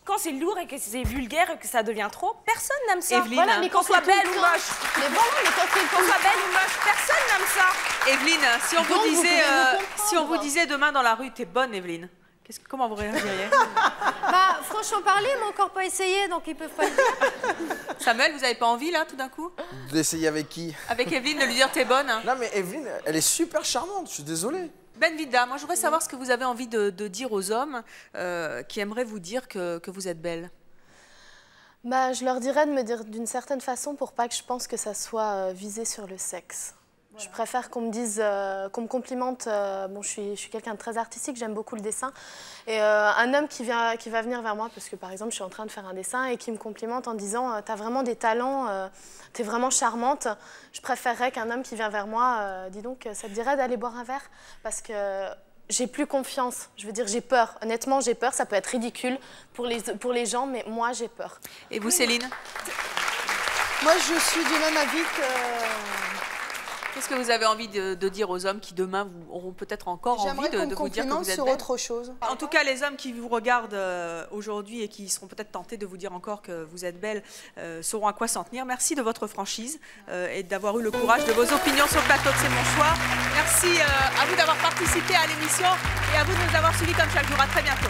Quand c'est lourd et que c'est vulgaire et que ça devient trop, personne n'aime ça.
Evelyne,
Voilà, mais qu'on
quand
soit
c'est
belle
tout
ou
le temps-
moche.
Mais voilà, mais quand c'est
Qu'on soit belle ou moche, personne n'aime ça.
Evelyne, si on vous
Donc, vous
disait,
pouvez nous
si on vous
comprendre.
disait demain dans la rue t'es bonne, Evelyne, comment vous réagiriez?
Bah franchement parler, ils m'ont encore pas essayé, donc ils peuvent pas le dire.
Samuel, vous avez pas envie là tout d'un coup?
D'essayer avec qui?
Avec Evelyne de lui dire t'es bonne?
Non, mais Evelyne, elle est super charmante, je suis désolé.
Benvinda, moi je voudrais savoir ce que vous avez envie de dire aux hommes qui aimeraient vous dire que vous êtes belle.
Bah, je leur dirais de me dire d'une certaine façon pour pas que je pense que ça soit visé sur le sexe. Voilà. Je préfère qu'on me dise, qu'on me complimente. Bon, je suis quelqu'un de très artistique, j'aime beaucoup le dessin. Et un homme qui va venir vers moi, parce que par exemple, je suis en train de faire un dessin et qui me complimente en disant t'as vraiment des talents, t'es vraiment charmante. Je préférerais qu'un homme qui vient vers moi, dis donc, ça te dirait d'aller boire un verre? Parce que j'ai plus confiance, je veux dire, j'ai peur. Honnêtement, j'ai peur, ça peut être ridicule pour les gens, mais moi, j'ai peur.
Et vous, Céline?
Moi, je suis du même avis que...
Qu'est-ce que vous avez envie de dire aux hommes qui demain auront peut-être encore envie
J'aimerais qu'on
de
me
vous dire que vous êtes
sur
belle?
autre chose.
En tout cas, les hommes qui vous regardent aujourd'hui et qui seront peut-être tentés de vous dire encore que vous êtes belle sauront à quoi s'en tenir. Merci de votre franchise et d'avoir eu le courage de vos opinions sur le plateau de C'est mon choix. Merci à vous d'avoir participé à l'émission et à vous de nous avoir suivis comme chaque jour. À très bientôt.